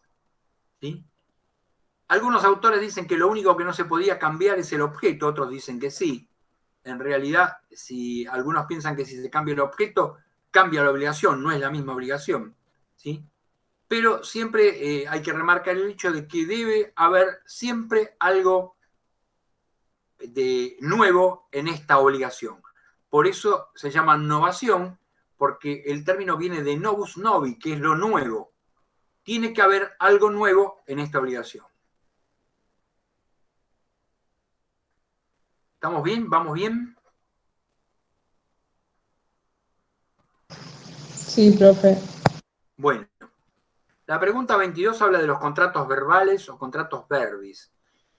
¿Sí? Algunos autores dicen que lo único que no se podía cambiar es el objeto, otros dicen que sí. En realidad, si algunos piensan que si se cambia el objeto, cambia la obligación, no es la misma obligación. ¿Sí? Pero siempre hay que remarcar el hecho de que debe haber siempre algo de nuevo en esta obligación. Por eso se llama novación, porque el término viene de novus novi, que es lo nuevo. Tiene que haber algo nuevo en esta obligación. ¿Estamos bien? ¿Vamos bien? Sí, profe. Bueno, la pregunta 22 habla de los contratos verbales o contratos verbis.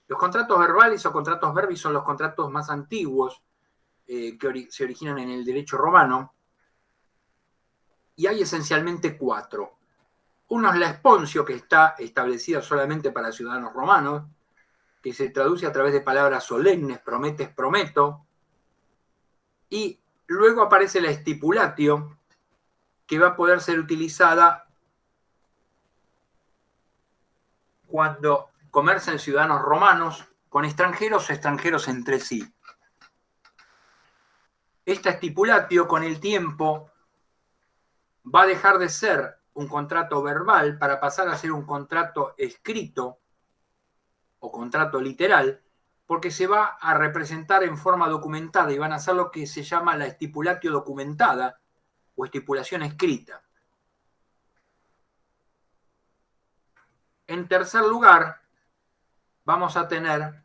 Los contratos verbales o contratos verbis son los contratos más antiguos que se originan en el derecho romano, y hay esencialmente 4. Uno es la esponsio, que está establecida solamente para ciudadanos romanos, que se traduce a través de palabras solemnes, prometes, prometo. Y luego aparece la stipulatio, que va a poder ser utilizada cuando comercian ciudadanos romanos con extranjeros o extranjeros entre sí. Esta stipulatio con el tiempo va a dejar de ser un contrato verbal para pasar a ser un contrato escrito o contrato literal, porque se va a representar en forma documentada y van a hacer lo que se llama la stipulatio documentada o estipulación escrita. En tercer lugar, vamos a tener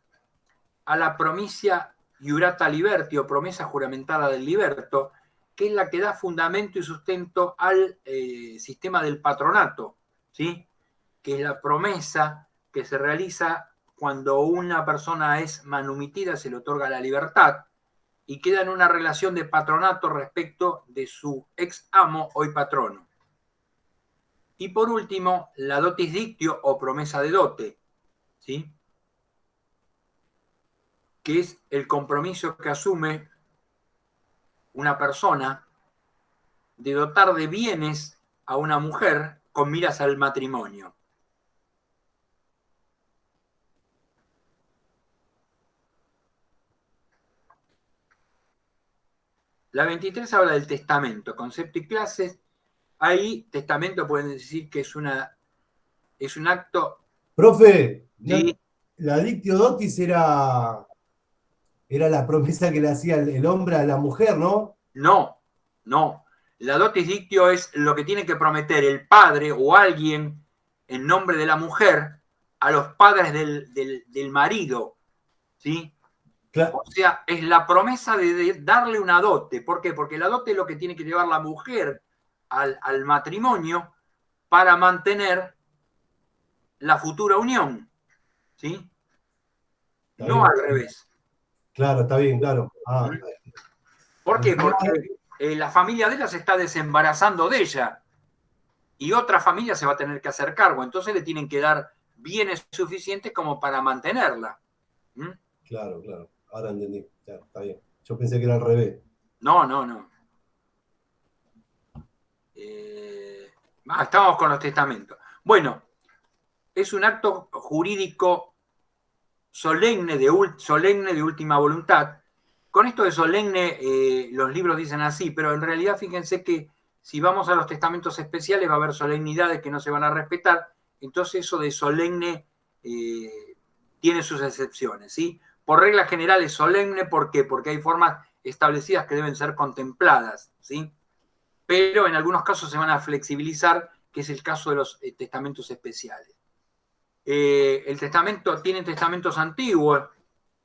a la promissia iurata liberti o promesa juramentada del liberto, que es la que da fundamento y sustento al sistema del patronato, ¿sí? Que es la promesa que se realiza cuando una persona es manumitida, se le otorga la libertad y queda en una relación de patronato respecto de su ex amo, hoy patrono. Y por último, la dotis dictio o promesa de dote, ¿sí? Que es el compromiso que asume una persona de dotar de bienes a una mujer con miras al matrimonio. La 23 habla del testamento, concepto y clases. Ahí, testamento pueden decir que es un acto. Profe, ¿Sí? la dictio dotis era la promesa que le hacía el hombre a la mujer, ¿no? No, no. La dotis dictio es lo que tiene que prometer el padre o alguien en nombre de la mujer a los padres del marido, ¿sí? O sea, es la promesa de darle una dote. ¿Por qué? Porque la dote es lo que tiene que llevar la mujer al matrimonio para mantener la futura unión, ¿sí? Está No bien. al revés. Claro, está bien, claro. Ah, ¿Por el qué? tema Porque la familia de ella se está desembarazando de ella y otra familia se va a tener que hacer cargo. Entonces le tienen que dar bienes suficientes como para mantenerla. Claro, claro. Ahora entendí. Claro, está bien. Yo pensé que era al revés. No, no, no. Estamos con los testamentos. Bueno, es un acto jurídico solemne de última voluntad. Con esto de solemne, los libros dicen así, pero en realidad fíjense que si vamos a los testamentos especiales va a haber solemnidades que no se van a respetar, entonces eso de solemne tiene sus excepciones, ¿sí? Por regla general es solemne, ¿por qué? Porque hay formas establecidas que deben ser contempladas, ¿sí? Pero en algunos casos se van a flexibilizar, que es el caso de los testamentos especiales. El testamento, tienen testamentos antiguos,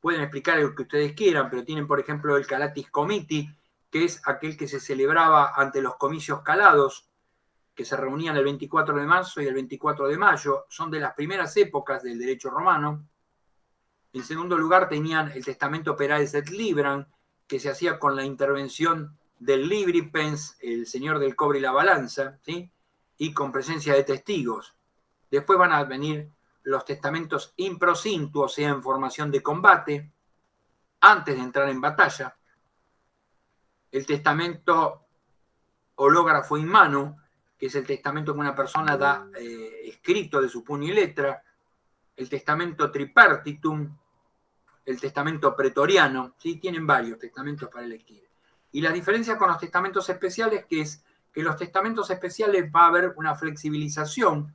pueden explicar lo que ustedes quieran, pero tienen, por ejemplo, el Calatis Comiti, que es aquel que se celebraba ante los comicios calados, que se reunían el 24 de marzo y el 24 de mayo, son de las primeras épocas del derecho romano. En segundo lugar, tenían el testamento Peraes et Libran, que se hacía con la intervención del libripens, el señor del cobre y la balanza, ¿sí? Y con presencia de testigos. Después van a venir los testamentos improsintu, o sea, en formación de combate, antes de entrar en batalla. El testamento hológrafo in mano, que es el testamento que una persona da escrito de su puño y letra. El testamento tripartitum, el testamento pretoriano, ¿sí? Tienen varios testamentos para elegir. Y la diferencia con los testamentos especiales que es que en los testamentos especiales va a haber una flexibilización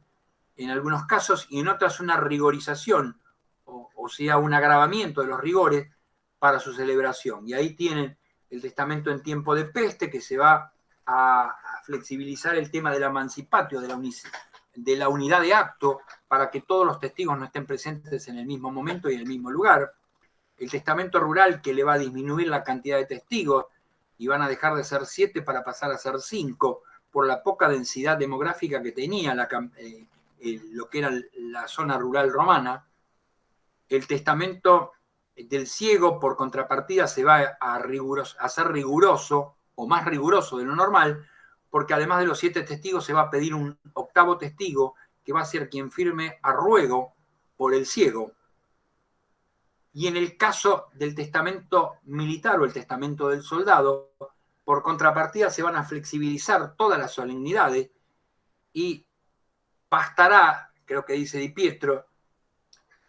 en algunos casos y en otras una rigorización, o sea, un agravamiento de los rigores para su celebración. Y ahí tienen el testamento en tiempo de peste, que se va a flexibilizar el tema del emancipatio, de la unidad de acto, para que todos los testigos no estén presentes en el mismo momento y en el mismo lugar. El testamento rural, que le va a disminuir la cantidad de testigos y van a dejar de ser 7 para pasar a ser 5 por la poca densidad demográfica que tenía lo que era la zona rural romana. El testamento del ciego, por contrapartida, se va a ser riguroso o más riguroso de lo normal, porque además de los 7 testigos se va a pedir un octavo testigo que va a ser quien firme a ruego por el ciego. Y en el caso del testamento militar o el testamento del soldado, por contrapartida se van a flexibilizar todas las solemnidades y bastará, creo que dice Di Pietro,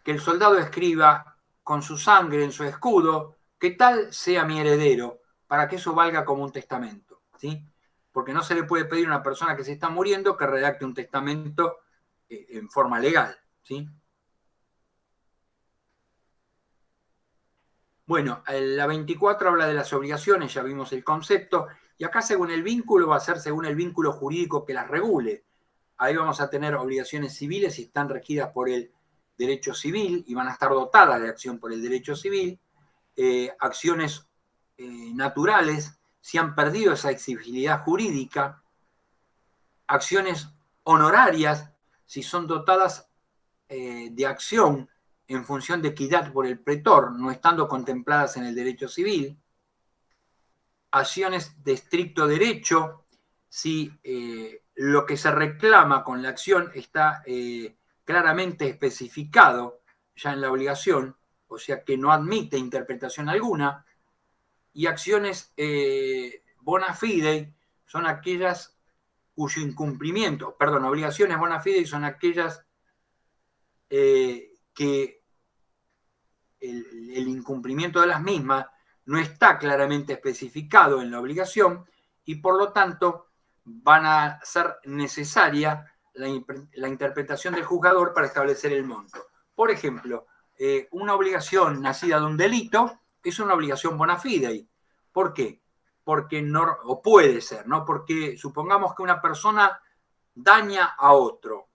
que el soldado escriba con su sangre en su escudo que tal sea mi heredero, para que eso valga como un testamento, ¿sí? Porque no se le puede pedir a una persona que se está muriendo que redacte un testamento en forma legal, ¿sí? Bueno, la 24 habla de las obligaciones, ya vimos el concepto, y acá según el vínculo va a ser según el vínculo jurídico que las regule. Ahí vamos a tener obligaciones civiles si están regidas por el derecho civil y van a estar dotadas de acción por el derecho civil, acciones naturales si han perdido esa exigibilidad jurídica, acciones honorarias si son dotadas de acción en función de equidad por el pretor, no estando contempladas en el derecho civil, acciones de estricto derecho, si lo que se reclama con la acción está claramente especificado ya en la obligación, o sea que no admite interpretación alguna, y acciones bona fide son aquellas cuyo incumplimiento, perdón, obligaciones bona fide son aquellas que el incumplimiento de las mismas no está claramente especificado en la obligación y por lo tanto van a ser necesaria la interpretación del juzgador para establecer el monto. Por ejemplo, una obligación nacida de un delito es una obligación bona fide. ¿Por qué? Porque no, o puede ser, ¿no? Porque supongamos que una persona daña a otro.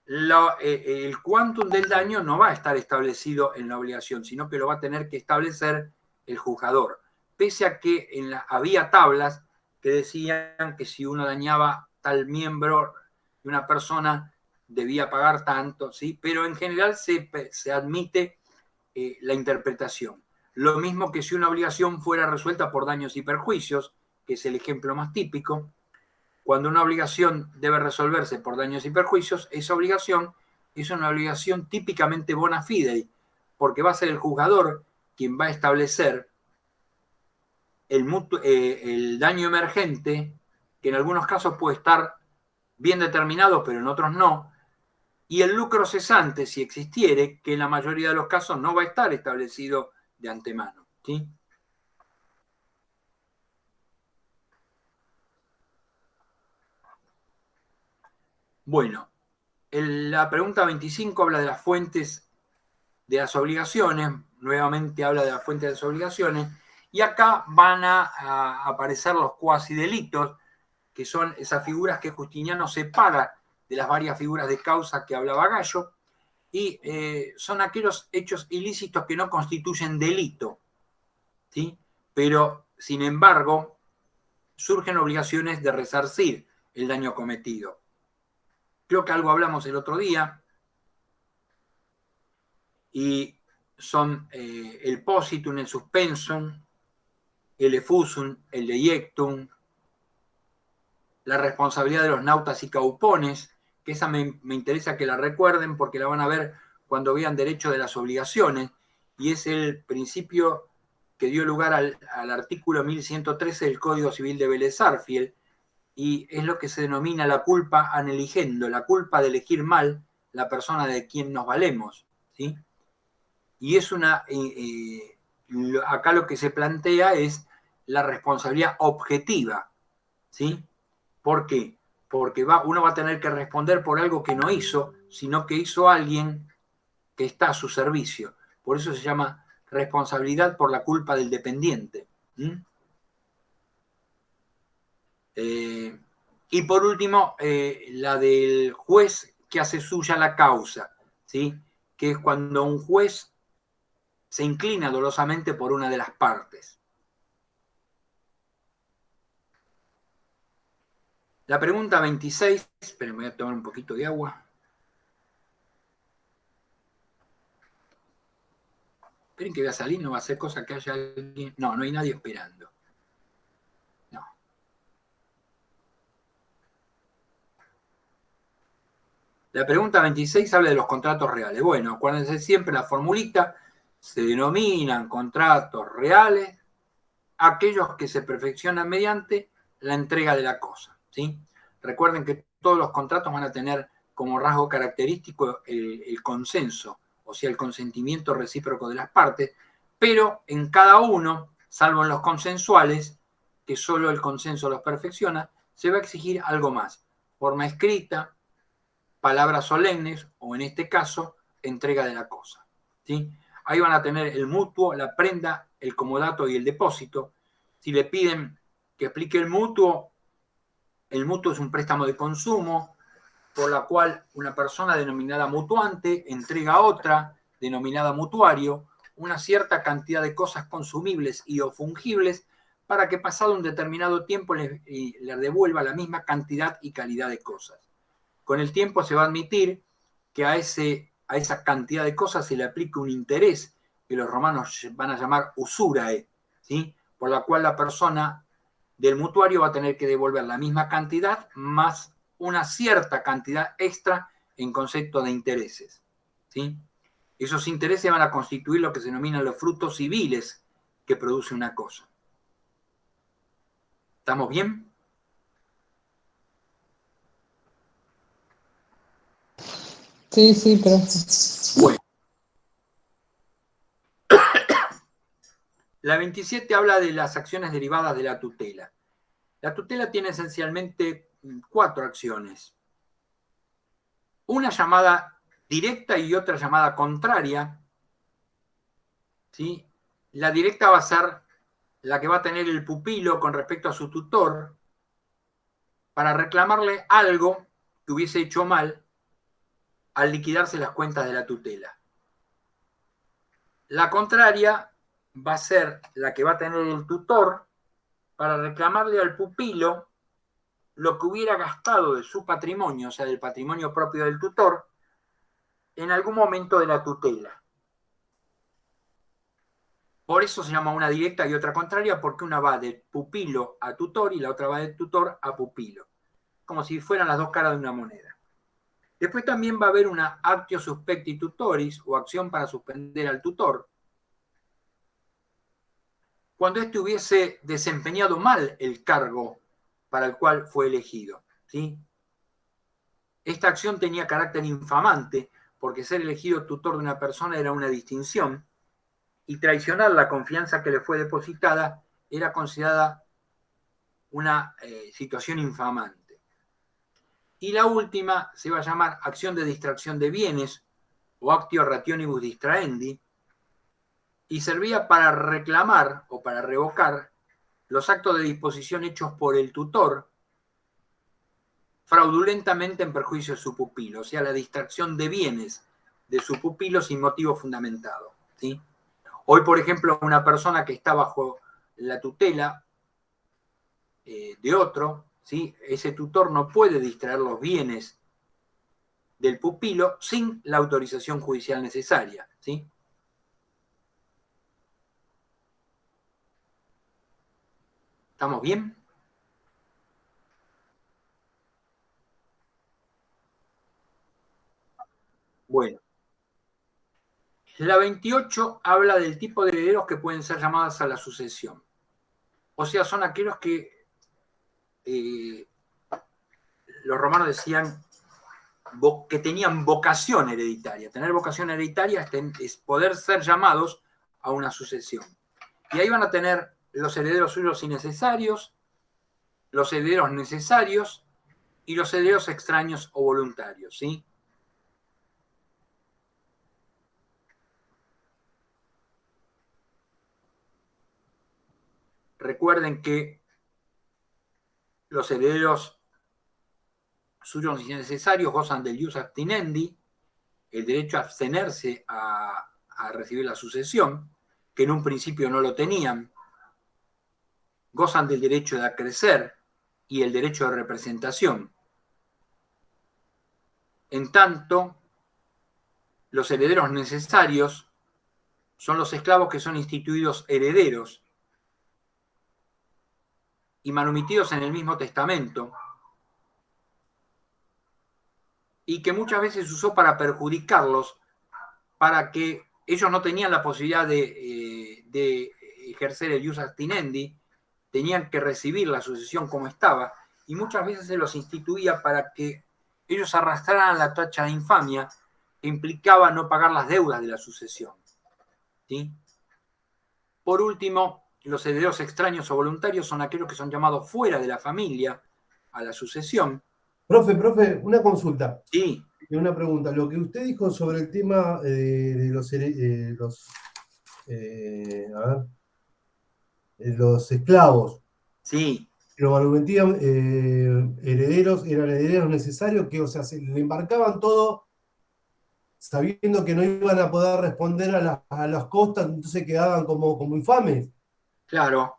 El quantum del daño no va a estar establecido en la obligación, sino que lo va a tener que establecer el juzgador. Pese a que había tablas que decían que si uno dañaba tal miembro de una persona debía pagar tanto, ¿sí? Pero en general se admite la interpretación. Lo mismo que si una obligación fuera resuelta por daños y perjuicios, que es el ejemplo más típico. Cuando una obligación debe resolverse por daños y perjuicios, esa obligación es una obligación típicamente bona fide, porque va a ser el juzgador quien va a establecer el daño emergente, que en algunos casos puede estar bien determinado, pero en otros no, y el lucro cesante, si existiere, que en la mayoría de los casos no va a estar establecido de antemano, ¿sí? Bueno, la pregunta 25 habla de las fuentes de las obligaciones, nuevamente habla de las fuentes de las obligaciones, y acá van a aparecer los cuasidelitos, que son esas figuras que Justiniano separa de las varias figuras de causa que hablaba Gallo, y son aquellos hechos ilícitos que no constituyen delito, ¿sí? Pero, sin embargo, surgen obligaciones de resarcir el daño cometido. Creo que algo hablamos el otro día, y son el positum, el suspensum, el effusum, el deiectum, la responsabilidad de los nautas y caupones, que esa me interesa que la recuerden porque la van a ver cuando vean derecho de las obligaciones, y es el principio que dio lugar al artículo 1113 del Código Civil de Vélez Sarsfield, y es lo que se denomina la culpa aneligendo, la culpa de elegir mal la persona de quien nos valemos, ¿sí? Y es acá lo que se plantea es la responsabilidad objetiva, ¿sí? ¿Por qué? Porque uno va a tener que responder por algo que no hizo, sino que hizo alguien que está a su servicio. Por eso se llama responsabilidad por la culpa del dependiente. Y por último, la del juez que hace suya la causa, ¿sí? Que es cuando un juez se inclina dolosamente por una de las partes. La pregunta 26, esperen, voy a tomar un poquito de agua. Esperen que voy a salir, no va a ser cosa que haya alguien. No, no hay nadie esperando. No. La pregunta 26 habla de los contratos reales. Bueno, acuérdense siempre la formulita, se denominan contratos reales aquellos que se perfeccionan mediante la entrega de la cosa, ¿sí? Recuerden que todos los contratos van a tener como rasgo característico el consenso, o sea, el consentimiento recíproco de las partes, pero en cada uno, salvo en los consensuales, que solo el consenso los perfecciona, se va a exigir algo más, forma escrita, palabras solemnes, o en este caso, entrega de la cosa, ¿sí? Ahí van a tener el mutuo, la prenda, el comodato y el depósito. Si le piden que explique el mutuo es un préstamo de consumo por la cual una persona denominada mutuante entrega a otra, denominada mutuario, una cierta cantidad de cosas consumibles y o fungibles para que pasado un determinado tiempo le devuelva la misma cantidad y calidad de cosas. Con el tiempo se va a admitir que a esa cantidad de cosas se le aplica un interés que los romanos van a llamar usurae, ¿sí? Por la cual la persona del mutuario va a tener que devolver la misma cantidad más una cierta cantidad extra en concepto de intereses, ¿sí? Esos intereses van a constituir lo que se denominan los frutos civiles que produce una cosa. ¿Estamos bien? Sí, sí, profe. Bueno. La 27 habla de las acciones derivadas de la tutela. La tutela tiene esencialmente 4 acciones. Una llamada directa y otra llamada contraria. ¿Sí? La directa va a ser la que va a tener el pupilo con respecto a su tutor para reclamarle algo que hubiese hecho mal al liquidarse las cuentas de la tutela. La contraria va a ser la que va a tener el tutor para reclamarle al pupilo lo que hubiera gastado de su patrimonio, o sea, del patrimonio propio del tutor, en algún momento de la tutela. Por eso se llama una directa y otra contraria, porque una va de pupilo a tutor y la otra va de tutor a pupilo, como si fueran las dos caras de una moneda. Después también va a haber una actio suspecti tutoris, o acción para suspender al tutor, cuando éste hubiese desempeñado mal el cargo para el cual fue elegido. ¿Sí? Esta acción tenía carácter infamante, porque ser elegido tutor de una persona era una distinción, y traicionar la confianza que le fue depositada era considerada una situación infamante. Y la última se va a llamar acción de distracción de bienes, o actio rationibus distraendi, y servía para reclamar o para revocar los actos de disposición hechos por el tutor fraudulentamente en perjuicio de su pupilo, o sea, la distracción de bienes de su pupilo sin motivo fundamentado. ¿Sí? Hoy, por ejemplo, una persona que está bajo la tutela de otro, ¿sí? Ese tutor no puede distraer los bienes del pupilo sin la autorización judicial necesaria. ¿Sí? ¿Estamos bien? Bueno. La 28 habla del tipo de herederos que pueden ser llamados a la sucesión. O sea, son aquellos que los romanos decían que tenían vocación hereditaria. Tener vocación hereditaria es poder ser llamados a una sucesión. Y ahí van a tener los herederos suyos y necesarios, los herederos necesarios y los herederos extraños o voluntarios. ¿Sí? Recuerden que los herederos suyos y necesarios gozan del ius abstinendi, el derecho a abstenerse a recibir la sucesión, que en un principio no lo tenían, gozan del derecho de acrecer y el derecho de representación. En tanto, los herederos necesarios son los esclavos que son instituidos herederos y manumitidos en el mismo testamento, y que muchas veces se usó para perjudicarlos, para que ellos no tenían la posibilidad de ejercer el ius abstinendi, tenían que recibir la sucesión como estaba, y muchas veces se los instituía para que ellos arrastraran la tacha de infamia que implicaba no pagar las deudas de la sucesión. ¿Sí? Por último, los herederos extraños o voluntarios son aquellos que son llamados fuera de la familia a la sucesión. Profe, una consulta. Sí. Una pregunta. Lo que usted dijo sobre el tema de los esclavos. Sí. Los manumentían herederos, eran herederos necesarios que, o sea, se le embarcaban todo sabiendo que no iban a poder responder a las costas, entonces quedaban como infames. Claro.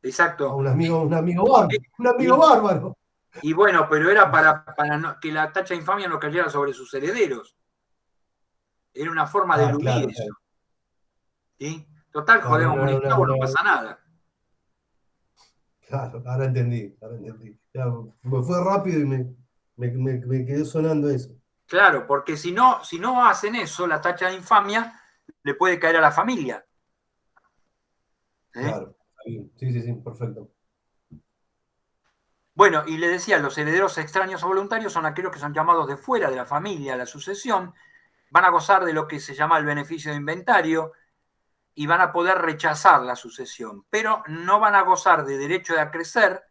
Exacto. Un amigo bárbaro. Y bueno, pero era para que la tacha de infamia no cayera sobre sus herederos. Era una forma de eludir claro, eso. ¿Sí? Total, jodemos un esclavo, no pasa nada. Claro, ahora entendí. Claro, me fue rápido y me quedó sonando eso. Claro, porque si no hacen eso, la tacha de infamia le puede caer a la familia. Claro, sí, perfecto. Bueno, y le decía, los herederos extraños o voluntarios son aquellos que son llamados de fuera de la familia a la sucesión, van a gozar de lo que se llama el beneficio de inventario, y van a poder rechazar la sucesión, pero no van a gozar de derecho de acrecer,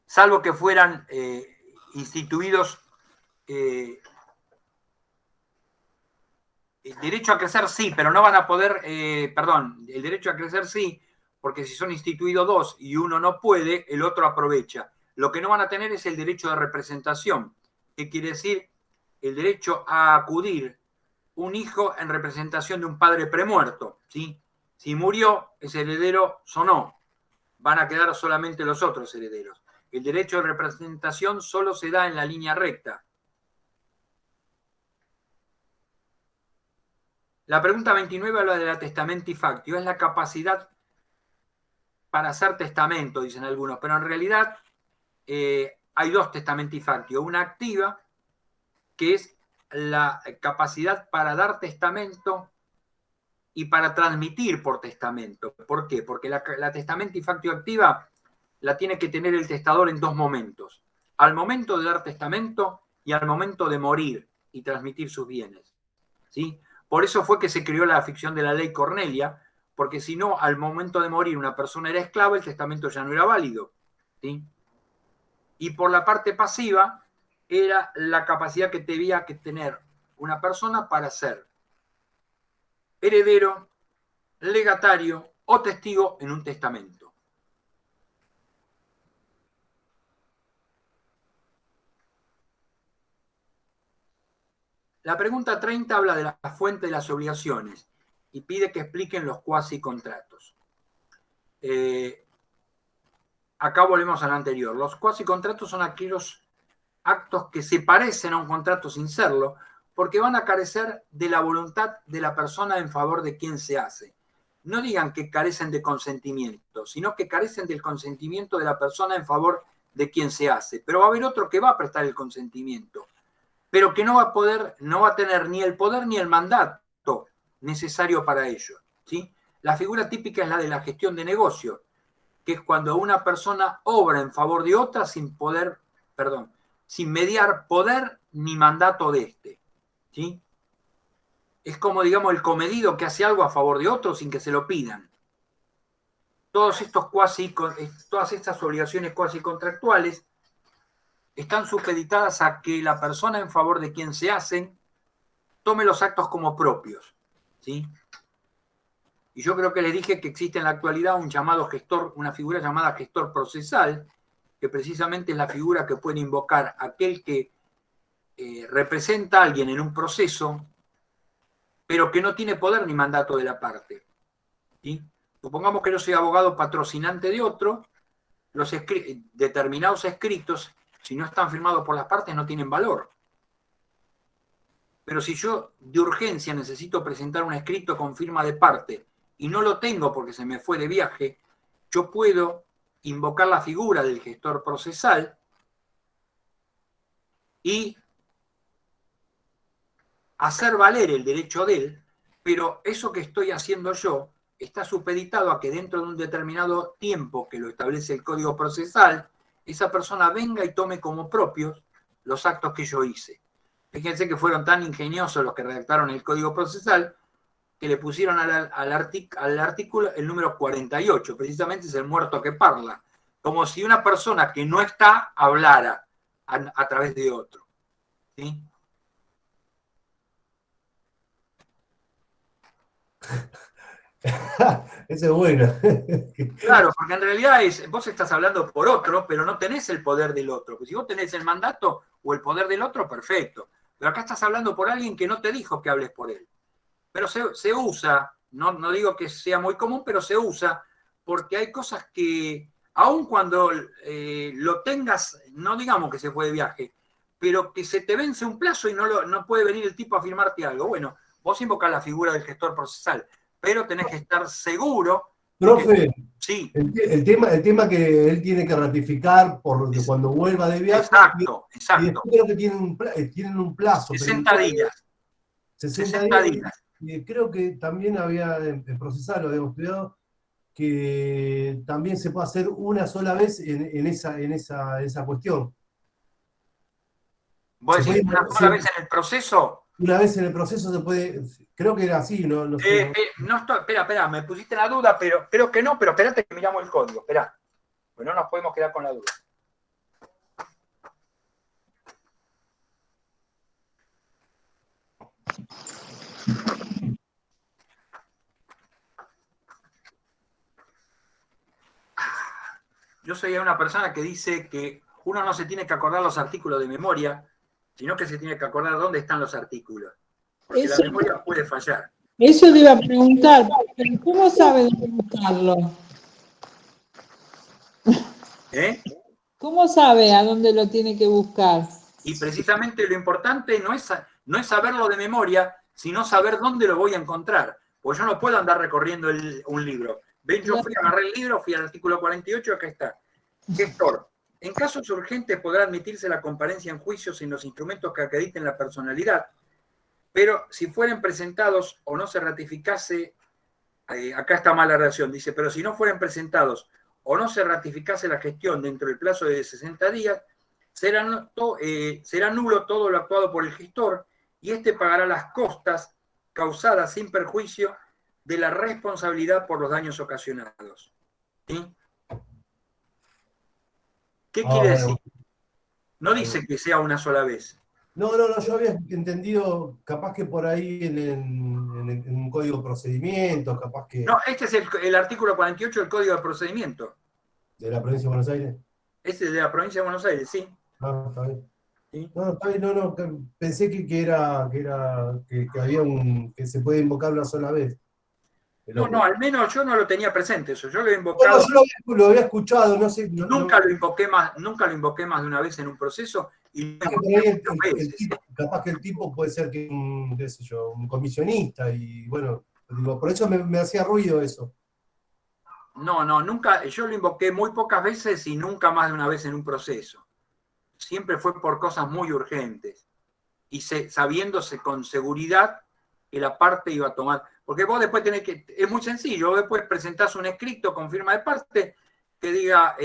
salvo que fueran instituidos. El derecho a crecer sí, pero no van a poder, el derecho a crecer sí, porque si son instituidos dos y uno no puede, el otro aprovecha. Lo que no van a tener es el derecho de representación, que quiere decir el derecho a acudir un hijo en representación de un padre premuerto, ¿sí? Si murió, ese heredero sonó, van a quedar solamente los otros herederos. El derecho de representación solo se da en la línea recta. La pregunta 29 habla de la testamenti factio, es la capacidad para hacer testamento, dicen algunos, pero en realidad hay dos testamenti factio, una activa, que es la capacidad para dar testamento y para transmitir por testamento. ¿Por qué? Porque la testamenti factio activa la tiene que tener el testador en dos momentos, al momento de dar testamento y al momento de morir y transmitir sus bienes, ¿sí? Por eso fue que se creó la ficción de la ley Cornelia, porque si no, al momento de morir una persona era esclava, el testamento ya no era válido, ¿sí? Y por la parte pasiva era la capacidad que debía que tener una persona para ser heredero, legatario o testigo en un testamento. La pregunta 30 habla de la fuente de las obligaciones y pide que expliquen los cuasi contratos. Acá volvemos al anterior. Los cuasi contratos son aquellos actos que se parecen a un contrato sin serlo, porque van a carecer de la voluntad de la persona en favor de quien se hace. No digan que carecen de consentimiento, sino que carecen del consentimiento de la persona en favor de quien se hace. Pero va a haber otro que va a prestar el consentimiento, pero que no va a tener ni el poder ni el mandato necesario para ello, ¿sí? La figura típica es la de la gestión de negocio, que es cuando una persona obra en favor de otra sin mediar poder ni mandato de éste, ¿sí? Es como, digamos, el comedido que hace algo a favor de otro sin que se lo pidan. Todas estas obligaciones cuasi contractuales están supeditadas a que la persona en favor de quien se hacen tome los actos como propios, ¿sí? Y yo creo que les dije que existe en la actualidad un llamado gestor, una figura llamada gestor procesal, que precisamente es la figura que puede invocar aquel que representa a alguien en un proceso, pero que no tiene poder ni mandato de la parte, ¿sí? Supongamos que yo soy abogado patrocinante de otro, los determinados escritos, si no están firmados por las partes, no tienen valor. Pero si yo de urgencia necesito presentar un escrito con firma de parte y no lo tengo porque se me fue de viaje, yo puedo invocar la figura del gestor procesal y hacer valer el derecho de él, pero eso que estoy haciendo yo está supeditado a que dentro de un determinado tiempo que lo establece el Código Procesal, esa persona venga y tome como propios los actos que yo hice. Fíjense que fueron tan ingeniosos los que redactaron el Código Procesal que le pusieron al artículo el número 48, precisamente es el muerto que parla, como si una persona que no está hablara a través de otro, ¿sí? Eso es bueno. Claro, porque en realidad vos estás hablando por otro, pero no tenés el poder del otro. Pues si vos tenés el mandato o el poder del otro, perfecto. Pero acá estás hablando por alguien que no te dijo que hables por él. Pero se usa, no digo que sea muy común, pero se usa porque hay cosas que, aun cuando lo tengas, no digamos que se fue de viaje, pero que se te vence un plazo y no puede venir el tipo a firmarte algo. Bueno, vos invocás la figura del gestor procesal, pero tenés que estar seguro. Profe, Sí. el tema que él tiene que ratificar porque cuando vuelva de viaje. Exacto. Y después creo que tienen un plazo. 60 días. 60 días. Y creo que también había, en procesar, lo habíamos estudiado, que también se puede hacer una sola vez en esa cuestión. ¿Vos decís una sola vez en el proceso? una vez en el proceso se puede, creo que era así, ¿no? No sé. No estoy, espera, me pusiste en la duda, pero creo que no, pero espérate que miramos el código, espera, pues no nos podemos quedar con la duda. Yo soy una persona que dice que uno no se tiene que acordar los artículos de memoria, sino que se tiene que acordar dónde están los artículos. Porque Eso, la memoria puede fallar. eso le iba a preguntar, ¿cómo sabe dónde buscarlo? ¿Cómo sabe a dónde lo tiene que buscar? Y precisamente lo importante no es saberlo de memoria, sino saber dónde lo voy a encontrar. Porque yo no puedo andar recorriendo un libro. Ven, yo fui a agarrar el libro, fui al artículo 48, acá está. Gestor. En casos urgentes podrá admitirse la comparencia en juicio sin los instrumentos que acrediten la personalidad, pero si fueren presentados o no se ratificase, acá está mal la redacción, dice, pero si no fueren presentados o no se ratificase la gestión dentro del plazo de 60 días, será nulo todo lo actuado por el gestor y éste pagará las costas causadas sin perjuicio de la responsabilidad por los daños ocasionados. ¿Sí? ¿Qué quiere decir? No dice que sea una sola vez. No, yo había entendido, capaz que por ahí en un código de procedimiento, capaz que... No, este es el artículo 48 del Código de Procedimiento. ¿De la provincia de Buenos Aires? Este es de la provincia de Buenos Aires, sí. Ah, está bien. ¿Sí? No, está bien, no, pensé que había que se puede invocar una sola vez. No, al menos yo no lo tenía presente eso. Yo lo he invocado. No, yo lo había escuchado, no sé. Nunca lo invoqué más de una vez en un proceso y capaz que el tipo puede ser que qué sé yo, un comisionista y bueno, digo, por eso me hacía ruido eso. No, nunca, yo lo invoqué muy pocas veces y nunca más de una vez en un proceso. Siempre fue por cosas muy urgentes y sabiéndose con seguridad que la parte iba a tomar. Porque vos después tenés es muy sencillo, vos después presentás un escrito con firma de parte que diga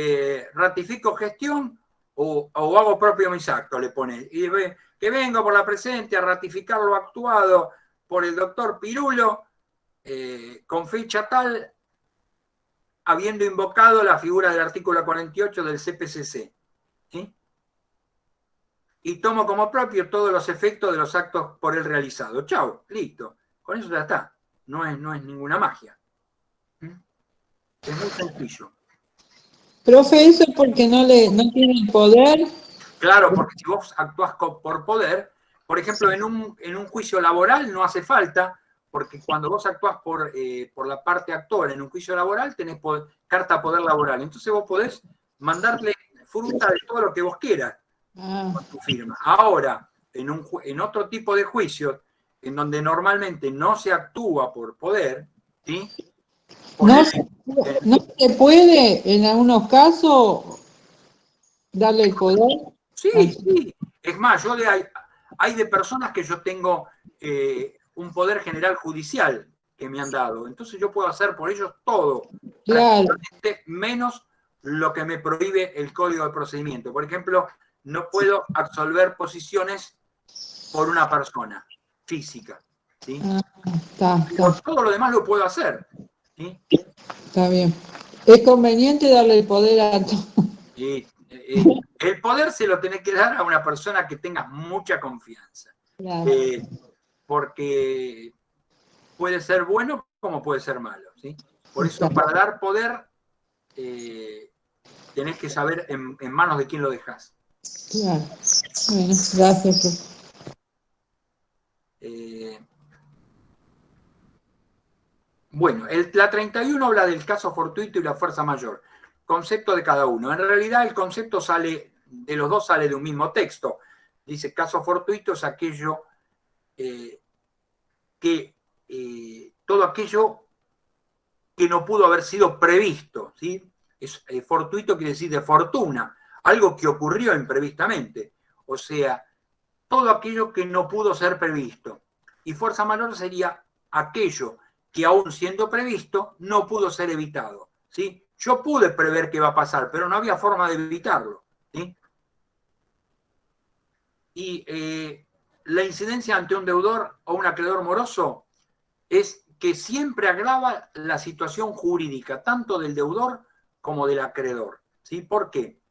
ratifico gestión o hago propio mis actos, le pones. Y que vengo por la presente a ratificar lo actuado por el doctor Pirulo con fecha tal, habiendo invocado la figura del artículo 48 del CPCC. ¿Sí? Y tomo como propio todos los efectos de los actos por él realizados. Chau, listo. Con eso ya está. No es ninguna magia. Es muy sencillo. Profe, ¿eso es porque no tiene el poder? Claro, porque si vos actuás por poder, por ejemplo, en un juicio laboral no hace falta, porque cuando vos actuás por la parte actora en un juicio laboral, tenés carta poder laboral. Entonces vos podés mandarle fruta de todo lo que vos quieras con tu firma. Ahora, en otro tipo de juicios, en donde normalmente no se actúa por poder, ¿sí? No se puede en algunos casos darle el poder. Sí. Es más, hay de personas que yo tengo un poder general judicial que me han dado. Entonces yo puedo hacer por ellos todo, claro, menos lo que me prohíbe el Código de Procedimiento. Por ejemplo, no puedo absolver posiciones por una persona física. ¿Sí? Por todo lo demás lo puedo hacer. ¿Sí? Está bien. Es conveniente darle el poder a todos. El poder se lo tenés que dar a una persona que tenga mucha confianza. Claro. Porque puede ser bueno como puede ser malo. ¿Sí? Por eso, para dar poder, tenés que saber en manos de quién lo dejás. Claro. Bueno, gracias. Bueno, la 31 habla del caso fortuito y la fuerza mayor. Concepto de cada uno. En realidad el concepto de los dos sale de un mismo texto. Dice, caso fortuito es aquello todo aquello que no pudo haber sido previsto. ¿Sí? Fortuito quiere decir de fortuna, algo que ocurrió imprevistamente. O sea, todo aquello que no pudo ser previsto. Y fuerza mayor sería aquello que aún siendo previsto no pudo ser evitado. ¿Sí? Yo pude prever qué va a pasar, pero no había forma de evitarlo. ¿Sí? Y la incidencia ante un deudor o un acreedor moroso es que siempre agrava la situación jurídica, tanto del deudor como del acreedor. ¿Sí? ¿Por qué?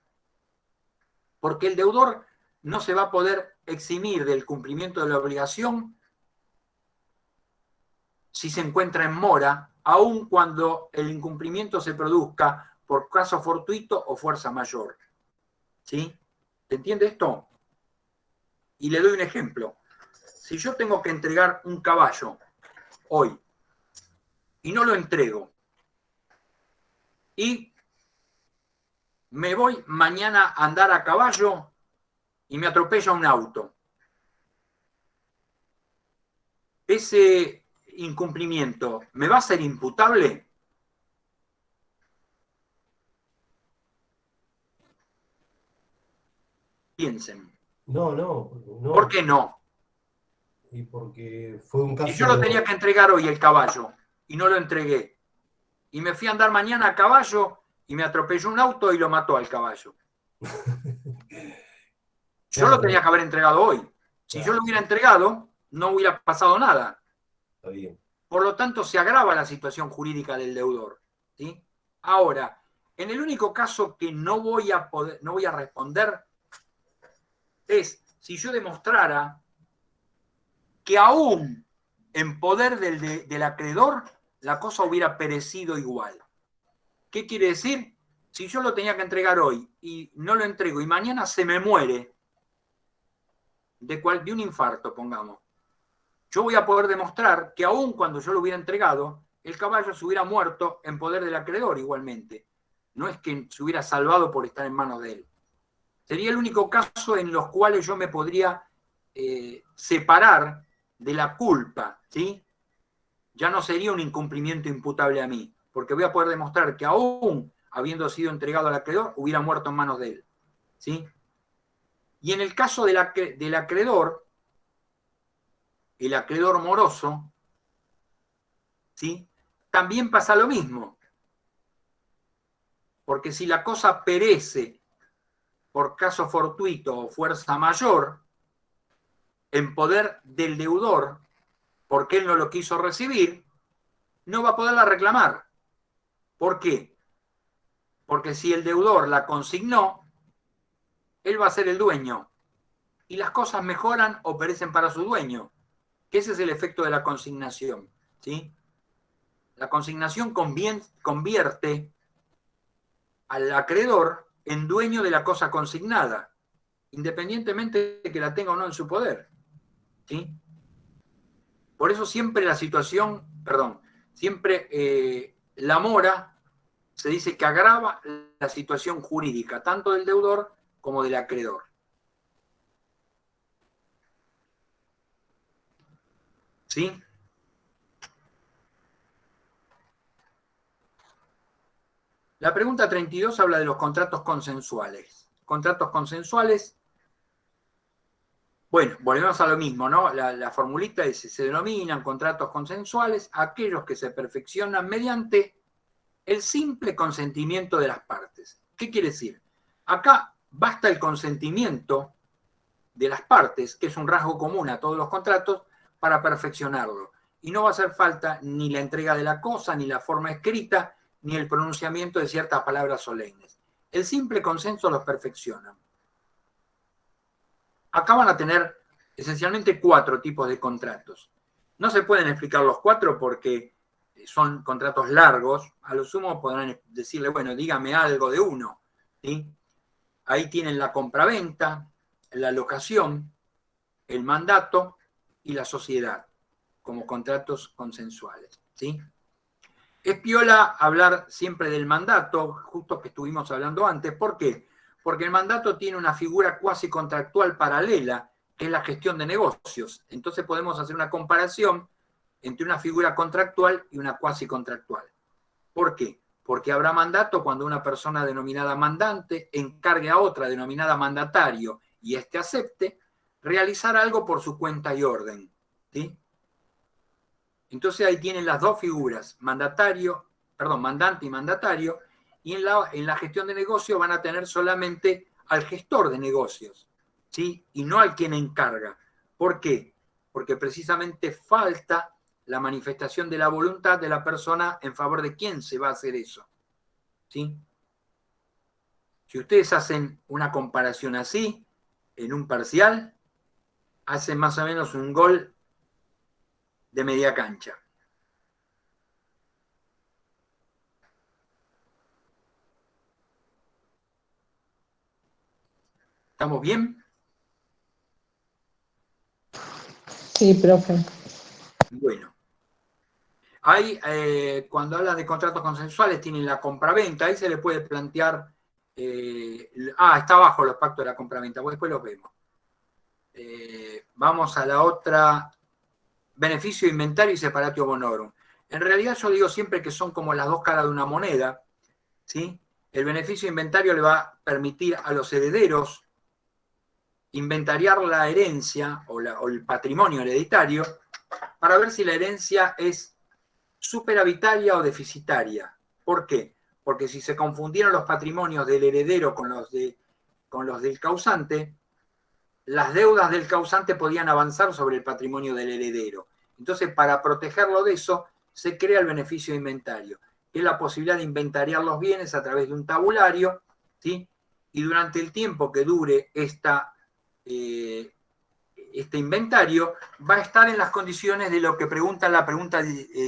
Porque el deudor no se va a poder eximir del cumplimiento de la obligación si se encuentra en mora, aun cuando el incumplimiento se produzca por caso fortuito o fuerza mayor. ¿Sí? ¿Se entiende esto? Y le doy un ejemplo. Si yo tengo que entregar un caballo hoy y no lo entrego y me voy mañana a andar a caballo y me atropella un auto, ¿ese incumplimiento me va a ser imputable? Piensen. No. ¿Por qué no? Y porque fue un caso... Si yo lo tenía que entregar hoy el caballo y no lo entregué, y me fui a andar mañana a caballo y me atropelló un auto y lo mató al caballo. Yo lo tenía que haber entregado hoy. Si yo lo hubiera entregado, no hubiera pasado nada. Está bien. Por lo tanto, se agrava la situación jurídica del deudor. ¿Sí? Ahora, en el único caso que no voy a responder es si yo demostrara que aún en poder del acreedor la cosa hubiera perecido igual. ¿Qué quiere decir? Si yo lo tenía que entregar hoy y no lo entrego y mañana se me muere de un infarto, pongamos, yo voy a poder demostrar que aún cuando yo lo hubiera entregado, el caballo se hubiera muerto en poder del acreedor igualmente. No es que se hubiera salvado por estar en manos de él. Sería el único caso en los cuales yo me podría separar de la culpa, ¿sí? Ya no sería un incumplimiento imputable a mí, porque voy a poder demostrar que aún habiendo sido entregado al acreedor, hubiera muerto en manos de él, ¿sí? Y en el caso del acreedor, el acreedor moroso, ¿sí? También pasa lo mismo. Porque si la cosa perece por caso fortuito o fuerza mayor, en poder del deudor, porque él no lo quiso recibir, no va a poderla reclamar. ¿Por qué? Porque si el deudor la consignó, él va a ser el dueño. Y las cosas mejoran o perecen para su dueño. Que ese es el efecto de la consignación, ¿sí? La consignación convierte al acreedor en dueño de la cosa consignada, independientemente de que la tenga o no en su poder, ¿sí? Por eso siempre la mora se dice que agrava la situación jurídica, tanto del deudor como del acreedor. ¿Sí? La pregunta 32 habla de los contratos consensuales. Contratos consensuales, bueno, volvemos a lo mismo, ¿no? La formulita dice, se denominan contratos consensuales aquellos que se perfeccionan mediante el simple consentimiento de las partes. ¿Qué quiere decir? Acá basta el consentimiento de las partes, que es un rasgo común a todos los contratos, para perfeccionarlo. Y no va a hacer falta ni la entrega de la cosa, ni la forma escrita, ni el pronunciamiento de ciertas palabras solemnes. El simple consenso los perfecciona. Acá van a tener esencialmente 4 tipos de contratos. No se pueden explicar los 4 porque son contratos largos. A lo sumo podrán decirle, bueno, dígame algo de uno, ¿sí? Ahí tienen la compraventa, la locación, el mandato y la sociedad como contratos consensuales, ¿sí? Es piola hablar siempre del mandato, justo que estuvimos hablando antes. ¿Por qué? Porque el mandato tiene una figura cuasi contractual paralela, que es la gestión de negocios. Entonces podemos hacer una comparación entre una figura contractual y una cuasi contractual. ¿Por qué? Porque habrá mandato cuando una persona denominada mandante encargue a otra denominada mandatario y éste acepte realizar algo por su cuenta y orden, ¿sí? Entonces ahí tienen las dos figuras, mandante y mandatario, y en la gestión de negocio van a tener solamente al gestor de negocios, ¿sí? Y no al quien encarga. ¿Por qué? Porque precisamente falta la manifestación de la voluntad de la persona en favor de quién se va a hacer eso. ¿Sí? Si ustedes hacen una comparación así, en un parcial, hacen más o menos un gol de media cancha. ¿Estamos bien? Sí, profe. Bueno. Ahí, cuando hablan de contratos consensuales, tienen la compraventa, ahí se le puede plantear, está abajo los pactos de la compraventa, pues después los vemos. Vamos a la otra, beneficio de inventario y separatio bonorum. En realidad yo digo siempre que son como las dos caras de una moneda, ¿sí? El beneficio de inventario le va a permitir a los herederos inventariar la herencia o el patrimonio hereditario para ver si la herencia es superavitaria o deficitaria. ¿Por qué? Porque si se confundieron los patrimonios del heredero con los del causante, las deudas del causante podían avanzar sobre el patrimonio del heredero. Entonces, para protegerlo de eso, se crea el beneficio de inventario, que es la posibilidad de inventariar los bienes a través de un tabulario, ¿sí? Y durante el tiempo que dure este inventario, va a estar en las condiciones de lo que pregunta la pregunta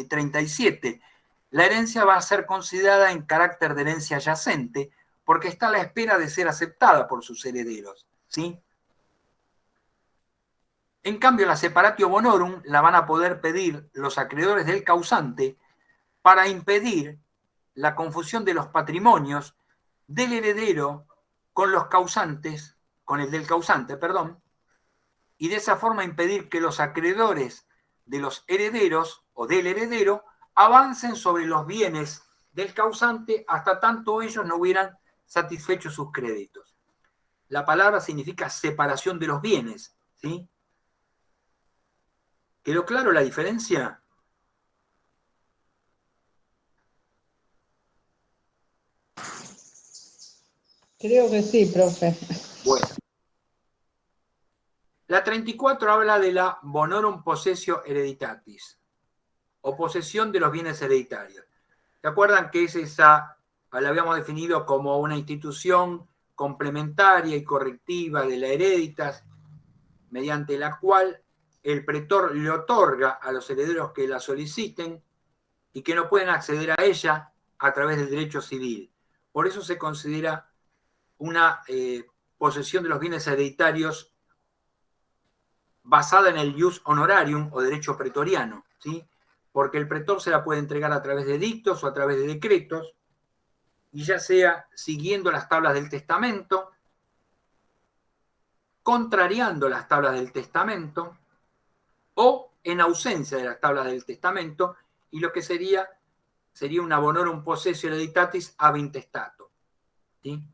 37. La herencia va a ser considerada en carácter de herencia yacente porque está a la espera de ser aceptada por sus herederos, ¿sí? En cambio, la separatio bonorum la van a poder pedir los acreedores del causante para impedir la confusión de los patrimonios del heredero con los causantes, con el del causante, perdón, y de esa forma impedir que los acreedores de los herederos o del heredero avancen sobre los bienes del causante hasta tanto ellos no hubieran satisfecho sus créditos. La palabra significa separación de los bienes, ¿sí? ¿Quedó claro la diferencia? Creo que sí, profe. Bueno. La 34 habla de la bonorum possessio hereditatis, o posesión de los bienes hereditarios. ¿Se acuerdan que es esa, la habíamos definido como una institución complementaria y correctiva de la hereditas, mediante la cual el pretor le otorga a los herederos que la soliciten y que no pueden acceder a ella a través del derecho civil? Por eso se considera una posesión de los bienes hereditarios basada en el ius honorarium o derecho pretoriano, ¿sí? Porque el pretor se la puede entregar a través de dictos o a través de decretos, y ya sea siguiendo las tablas del testamento, contrariando las tablas del testamento, o en ausencia de las tablas del testamento, y lo que sería una bonorum possessio hereditatis ab intestato, ¿sí?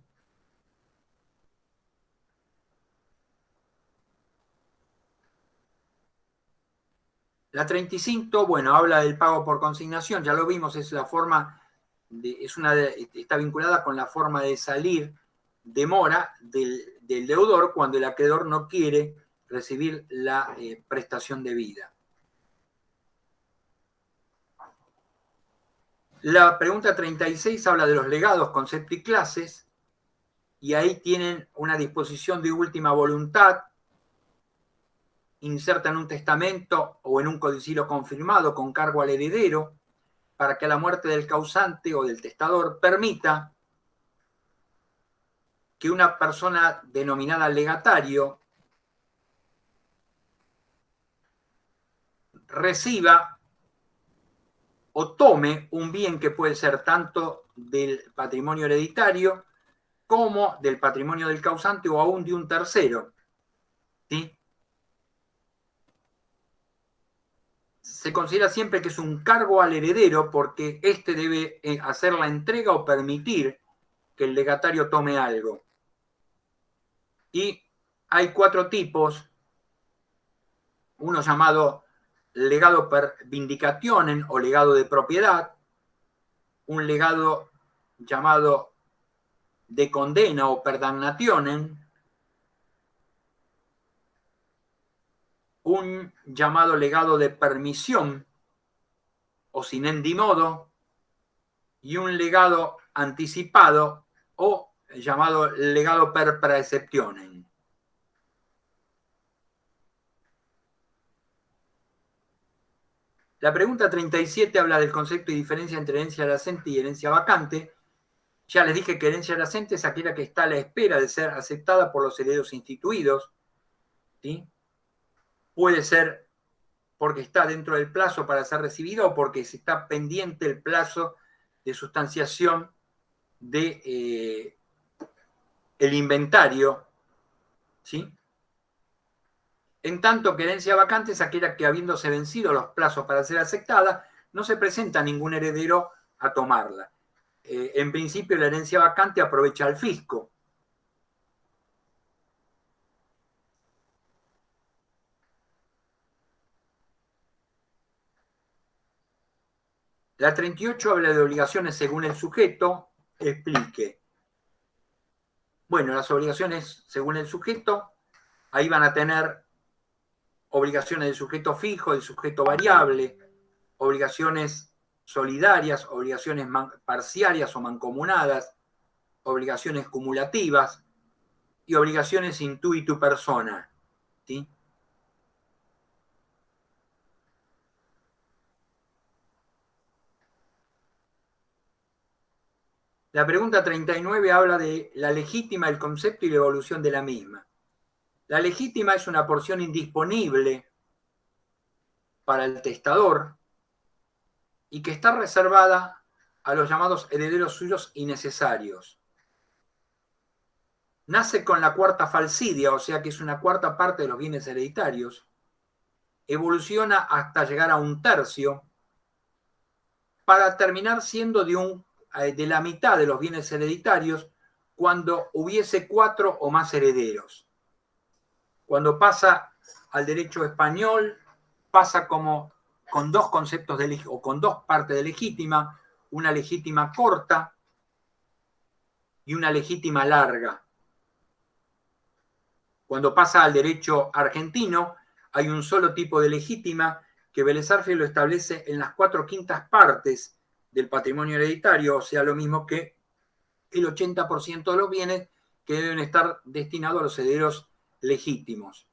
La 35, bueno, habla del pago por consignación, ya lo vimos, es la forma, está vinculada con la forma de salir de mora del deudor cuando el acreedor no quiere recibir la prestación debida. La pregunta 36 habla de los legados, concepto y clases, y ahí tienen una disposición de última voluntad, inserta en un testamento o en un codicilo confirmado con cargo al heredero, para que a la muerte del causante o del testador permita que una persona denominada legatario reciba o tome un bien que puede ser tanto del patrimonio hereditario como del patrimonio del causante o aún de un tercero, ¿sí? Se considera siempre que es un cargo al heredero porque éste debe hacer la entrega o permitir que el legatario tome algo. Y hay 4 tipos, uno llamado legado per vindicationem o legado de propiedad, un legado llamado de condena o per damnationem, un llamado legado de permisión o sin endimodo y un legado anticipado o llamado legado per praeceptionem. La pregunta 37 habla del concepto y diferencia entre herencia yacente y herencia vacante. Ya les dije que herencia yacente es aquella que está a la espera de ser aceptada por los herederos instituidos, ¿sí? Puede ser porque está dentro del plazo para ser recibido o porque se está pendiente el plazo de sustanciación de el inventario, ¿sí? En tanto que herencia vacante es aquella que, habiéndose vencido los plazos para ser aceptada, no se presenta ningún heredero a tomarla. En principio, la herencia vacante aprovecha al fisco. La 38 habla de obligaciones según el sujeto. Explique. Bueno, las obligaciones según el sujeto, ahí van a tener obligaciones de sujeto fijo, de sujeto variable, obligaciones solidarias, obligaciones parciarias o mancomunadas, obligaciones cumulativas y obligaciones in tu y tu persona, ¿sí? La pregunta 39 habla de la legítima, el concepto y la evolución de la misma. La legítima es una porción indisponible para el testador y que está reservada a los llamados herederos suyos innecesarios. Nace con la cuarta falsidia, o sea que es una cuarta parte de los bienes hereditarios, evoluciona hasta llegar a un tercio, para terminar siendo de la mitad de los bienes hereditarios cuando hubiese 4 o más herederos. Cuando pasa al derecho español, pasa como con dos conceptos o con dos partes de legítima, una legítima corta y una legítima larga. Cuando pasa al derecho argentino, hay un solo tipo de legítima que Vélez Arfield lo establece en las 4/5 partes del patrimonio hereditario, o sea, lo mismo que el 80% de los bienes que deben estar destinados a los herederos legítimos.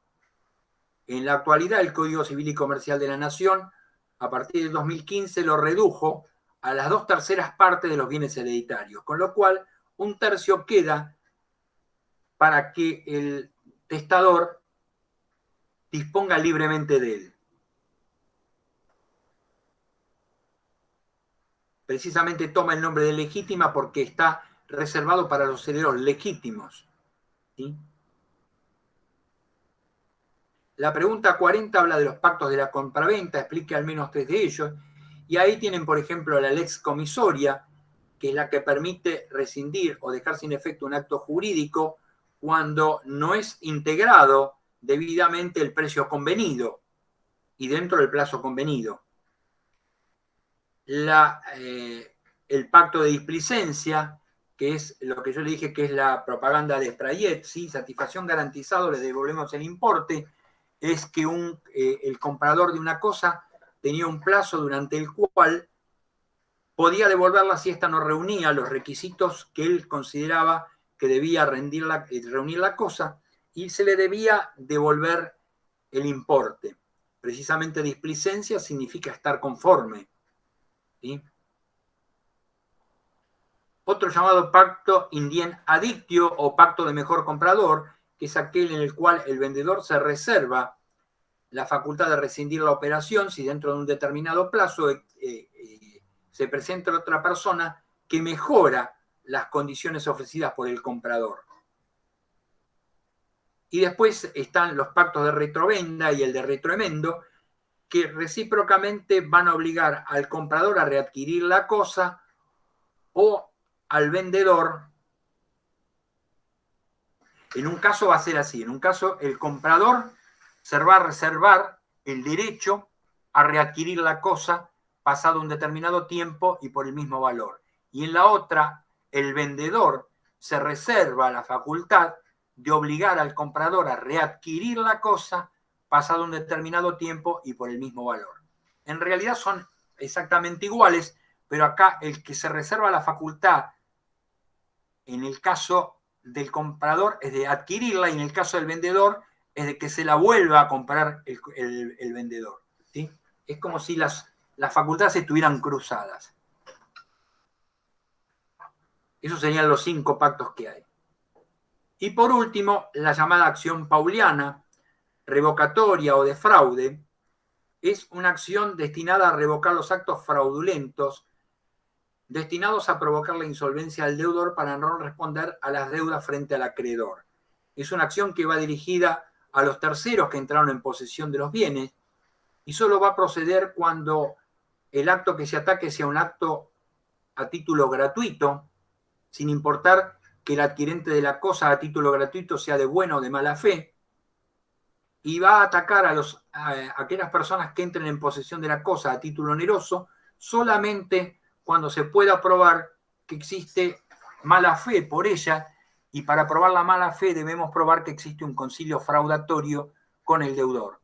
En la actualidad, el Código Civil y Comercial de la Nación, a partir del 2015, lo redujo a las 2/3 partes de los bienes hereditarios, con lo cual un tercio queda para que el testador disponga libremente de él. Precisamente toma el nombre de legítima porque está reservado para los herederos legítimos, ¿sí? La pregunta 40 habla de los pactos de la compraventa, explique al menos 3 de ellos, y ahí tienen, por ejemplo, la lex comisoria, que es la que permite rescindir o dejar sin efecto un acto jurídico cuando no es integrado debidamente el precio convenido y dentro del plazo convenido. El pacto de displicencia, que es lo que yo le dije que es la propaganda de Sprayet, ¿sí? Satisfacción garantizado, le devolvemos el importe, es que el comprador de una cosa tenía un plazo durante el cual podía devolverla si ésta no reunía los requisitos que él consideraba que debía reunir la cosa, y se le debía devolver el importe. Precisamente displicencia significa estar conforme, ¿sí? Otro llamado pacto indien adictio o pacto de mejor comprador, que es aquel en el cual el vendedor se reserva la facultad de rescindir la operación si dentro de un determinado plazo se presenta otra persona que mejora las condiciones ofrecidas por el comprador. Y después están los pactos de retrovenda y el de retroemendo, que recíprocamente van a obligar al comprador a readquirir la cosa o al vendedor. En un caso va a ser así, en un caso el comprador se va a reservar el derecho a readquirir la cosa pasado un determinado tiempo y por el mismo valor. Y en la otra, el vendedor se reserva la facultad de obligar al comprador a readquirir la cosa pasado un determinado tiempo y por el mismo valor. En realidad son exactamente iguales, pero acá el que se reserva la facultad en el caso del comprador es de adquirirla y en el caso del vendedor es de que se la vuelva a comprar el vendedor, ¿sí? Es como si las facultades estuvieran cruzadas. Esos serían los 5 pactos que hay. Y por último, la llamada acción pauliana, revocatoria o de fraude, es una acción destinada a revocar los actos fraudulentos destinados a provocar la insolvencia del deudor para no responder a las deudas frente al acreedor. Es una acción que va dirigida a los terceros que entraron en posesión de los bienes y solo va a proceder cuando el acto que se ataque sea un acto a título gratuito, sin importar que el adquirente de la cosa a título gratuito sea de buena o de mala fe, y va a atacar a aquellas personas que entren en posesión de la cosa a título oneroso solamente cuando se pueda probar que existe mala fe por ella, y para probar la mala fe debemos probar que existe un concilio fraudatorio con el deudor.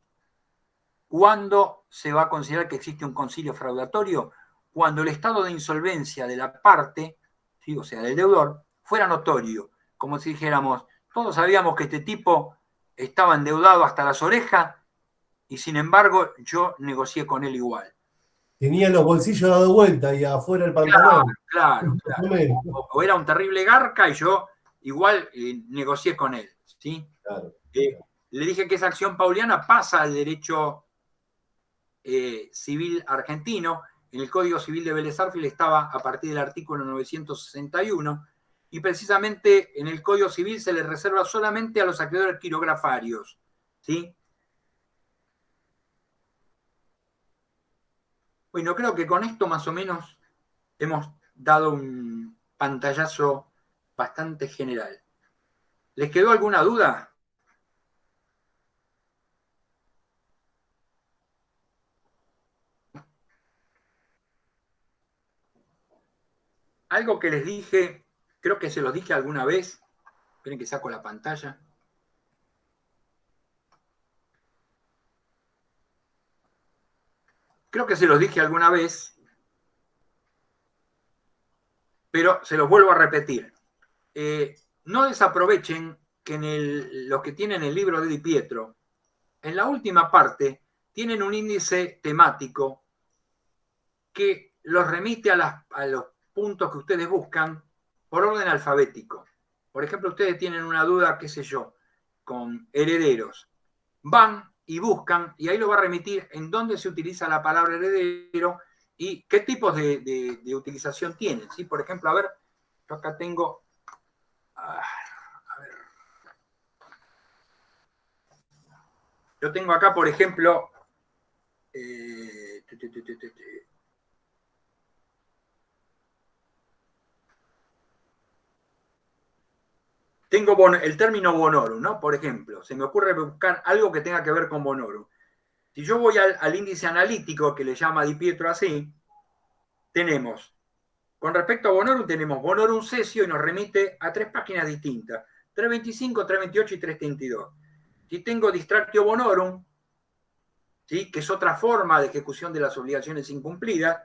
¿Cuándo se va a considerar que existe un concilio fraudatorio? Cuando el estado de insolvencia de la parte, ¿sí?, o sea, del deudor, fuera notorio. Como si dijéramos, todos sabíamos que este tipo estaba endeudado hasta las orejas y sin embargo yo negocié con él igual. Tenía los bolsillos dados vuelta y afuera el pantalón. Claro. O era un terrible garca y yo igual negocié con él, ¿sí? Claro. Le dije que esa acción pauliana pasa al derecho civil argentino. En el Código Civil de Vélez Arfiel estaba a partir del artículo 961, y precisamente en el Código Civil se le reserva solamente a los acreedores quirografarios, ¿sí? Bueno, creo que con esto más o menos hemos dado un pantallazo bastante general. ¿Les quedó alguna duda? Algo que les dije, creo que se los dije alguna vez. Esperen que saco la pantalla. Creo que se los dije alguna vez, pero se los vuelvo a repetir. No desaprovechen que los que tienen el libro de Di Pietro, en la última parte, tienen un índice temático que los remite a los puntos que ustedes buscan por orden alfabético. Por ejemplo, ustedes tienen una duda, qué sé yo, con herederos. Van y buscan, y ahí lo va a remitir en dónde se utiliza la palabra heredero y qué tipos de utilización tienen, ¿sí? Por ejemplo, a ver, yo acá tengo... Yo tengo acá, por ejemplo... tengo el término bonorum, ¿no? Por ejemplo, se me ocurre buscar algo que tenga que ver con bonorum. Si yo voy al índice analítico, que le llama Di Pietro así, tenemos, con respecto a bonorum, tenemos bonorum cesio y nos remite a 3 páginas distintas, 325, 328 y 332. Si tengo distractio bonorum, ¿sí?, que es otra forma de ejecución de las obligaciones incumplidas,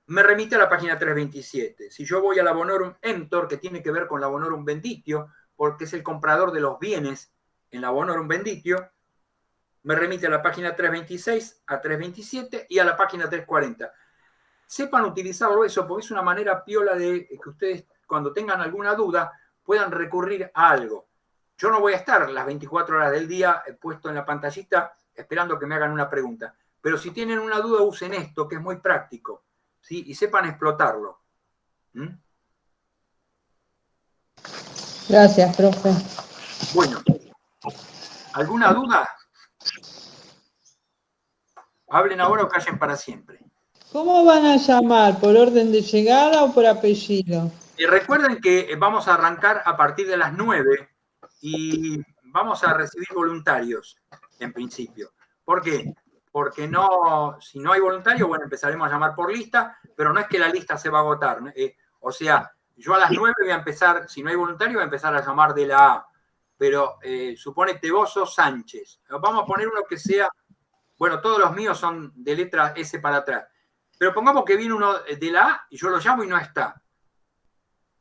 me remite a la página 327. Si yo voy a la bonorum emptor, que tiene que ver con la bonorum venditio, porque es el comprador de los bienes en la bonorum venditio, me remite a la página 326, a 327 y a la página 340. Sepan utilizarlo eso, porque es una manera piola de que ustedes, cuando tengan alguna duda, puedan recurrir a algo. Yo no voy a estar las 24 horas del día puesto en la pantallita esperando que me hagan una pregunta. Pero si tienen una duda, usen esto, que es muy práctico, ¿sí? Y sepan explotarlo. Gracias, profe. Bueno, ¿alguna duda? Hablen ahora o callen para siempre. ¿Cómo van a llamar? ¿Por orden de llegada o por apellido? Recuerden que vamos a arrancar a partir de las 9 y vamos a recibir voluntarios, en principio. ¿Por qué? Porque no, si no hay voluntarios, bueno, empezaremos a llamar por lista, pero no es que la lista se va a agotar. O sea, yo a las 9 voy a empezar, si no hay voluntario, voy a empezar a llamar de la A. pero suponete vos sos Sánchez. Vamos a poner uno que sea, bueno, todos los míos son de letra S para atrás, pero pongamos que viene uno de la A y yo lo llamo y no está.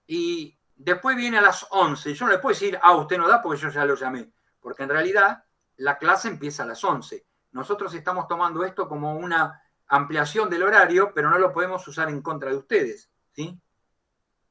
Y después viene a las 11. Yo no le puedo decir, usted no da porque yo ya lo llamé, porque en realidad la clase empieza a las 11. Nosotros estamos tomando esto como una ampliación del horario, pero no lo podemos usar en contra de ustedes, ¿sí?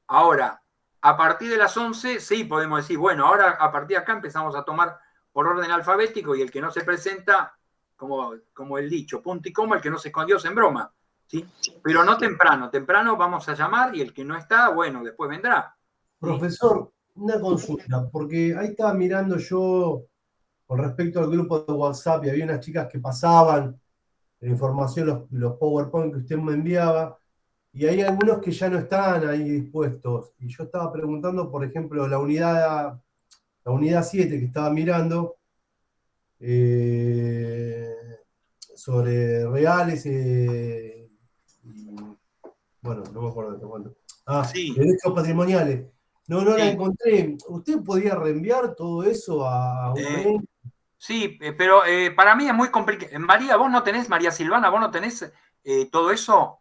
Ahora, a partir de las 11, sí podemos decir, bueno, ahora a partir de acá empezamos a tomar por orden alfabético y el que no se presenta, como el dicho, punto y coma, el que no se escondió en broma, ¿sí? Pero no temprano. Temprano vamos a llamar y el que no está, bueno, después vendrá. ¿Sí? Profesor, una consulta, porque ahí estaba mirando yo con respecto al grupo de WhatsApp y había unas chicas que pasaban la información, los PowerPoint que usted me enviaba, y hay algunos que ya no están ahí dispuestos. Y yo estaba preguntando, por ejemplo, la unidad 7 que estaba mirando, sobre reales, bueno, no me acuerdo de cuánto. Sí. Derechos patrimoniales. No la Sí. encontré. ¿Usted podía reenviar todo eso a un mail? Sí, pero para mí es muy complicado. María, vos no tenés, María Silvana, vos no tenés todo eso.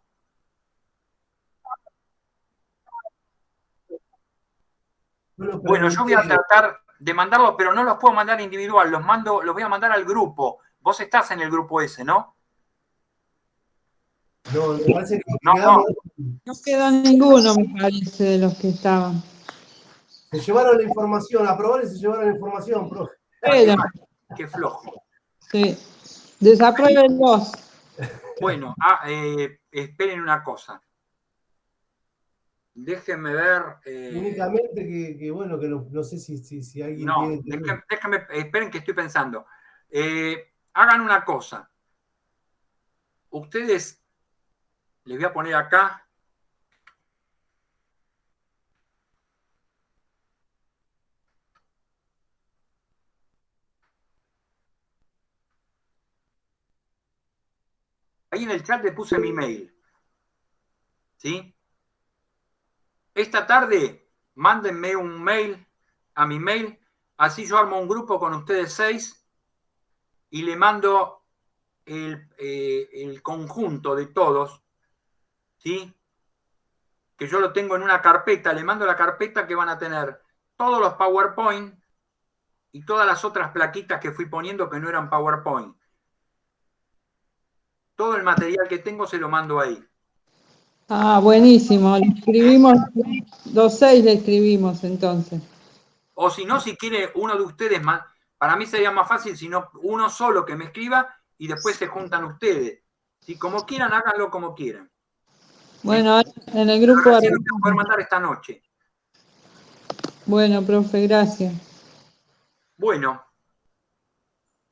Bueno, yo voy a tratar de mandarlos, pero no los puedo mandar individual, los voy a mandar al grupo. Vos estás en el grupo ese, ¿no? No, me parece que no. No quedó ninguno, me parece, de los que estaban. Se llevaron la información, aprobar y se llevaron la información, profe. Pero, qué flojo. Sí, desaprueben vos. Bueno, esperen una cosa. Déjenme ver. Únicamente que bueno, que no sé si alguien tiene. Déjenme, esperen que estoy pensando. Hagan una cosa. Ustedes, les voy a poner acá. Ahí en el chat le puse mi mail. ¿Sí? Esta tarde, mándenme un mail a mi mail, así yo armo un grupo con ustedes 6 y le mando el conjunto de todos, ¿sí? Que yo lo tengo en una carpeta, le mando la carpeta que van a tener todos los PowerPoint y todas las otras plaquitas que fui poniendo que no eran PowerPoint. Todo el material que tengo se lo mando ahí. Buenísimo. Le escribimos, los 6 le escribimos entonces. O si no, si quiere uno de ustedes, para mí sería más fácil, sino uno solo que me escriba y después se juntan ustedes. Si como quieran, háganlo como quieran. Bueno, en el grupo. A ver si lo voy a poder mandar esta noche. Bueno, profe, gracias. Bueno.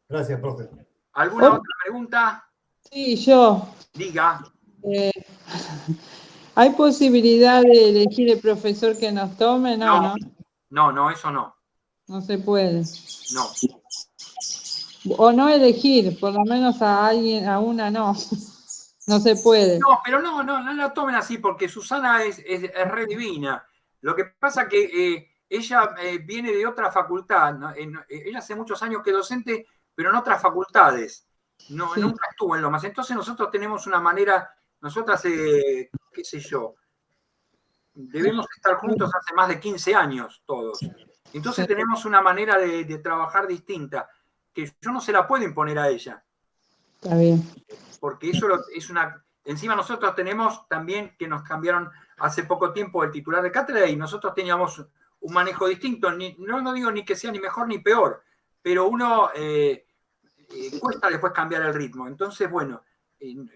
Gracias, profe. ¿Alguna otra pregunta? Sí, yo. Diga. ¿Hay posibilidad de elegir el profesor que nos tome? No, eso no. No se puede. No. O no elegir, por lo menos a alguien, a una no. No se puede. No, pero no la tomen así, porque Susana es re divina. Lo que pasa que ella viene de otra facultad, ¿no? Ella hace muchos años que es docente, pero en otras facultades. No, sí. Nunca estuvo en Lomas. Entonces nosotros tenemos una manera, nosotras, qué sé yo, debemos estar juntos hace más de 15 años todos. Entonces tenemos una manera de trabajar distinta, que yo no se la puedo imponer a ella. Está bien. Porque eso es una... Encima nosotros tenemos también que nos cambiaron hace poco tiempo el titular de cátedra y nosotros teníamos un manejo distinto. No digo ni que sea ni mejor ni peor, pero uno cuesta después cambiar el ritmo. Entonces, bueno,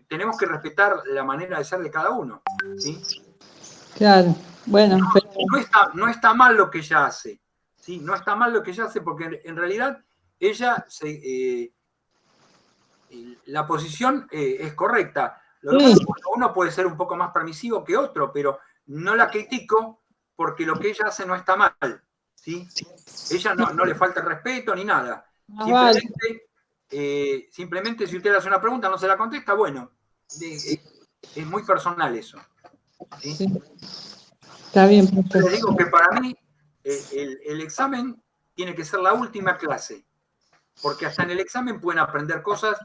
tenemos que respetar la manera de ser de cada uno. ¿Sí? Claro, bueno. No está mal lo que ella hace. ¿Sí? No está mal lo que ella hace porque en realidad ella la posición es correcta. Lo que pasa es que uno puede ser un poco más permisivo que otro, pero no la critico porque lo que ella hace no está mal. ¿Sí? Ella no le falta respeto ni nada. Simplemente si usted le hace una pregunta, no se la contesta, bueno, es muy personal eso. ¿Sí? Sí. Está bien, yo le digo que para mí el examen tiene que ser la última clase, porque hasta en el examen pueden aprender cosas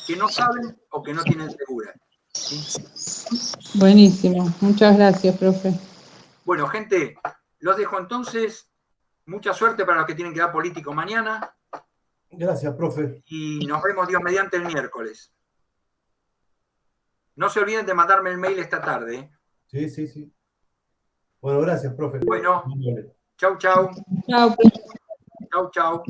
que no saben o que no tienen seguras. ¿Sí? Buenísimo. Muchas gracias, profe. Bueno, gente, los dejo entonces. Mucha suerte para los que tienen que dar político mañana. Gracias, profe. Y nos vemos Dios mediante el miércoles. No se olviden de mandarme el mail esta tarde. Sí, sí, sí. Bueno, gracias, profe. Bueno, chau, chau. Chao, profe. Chau, chau.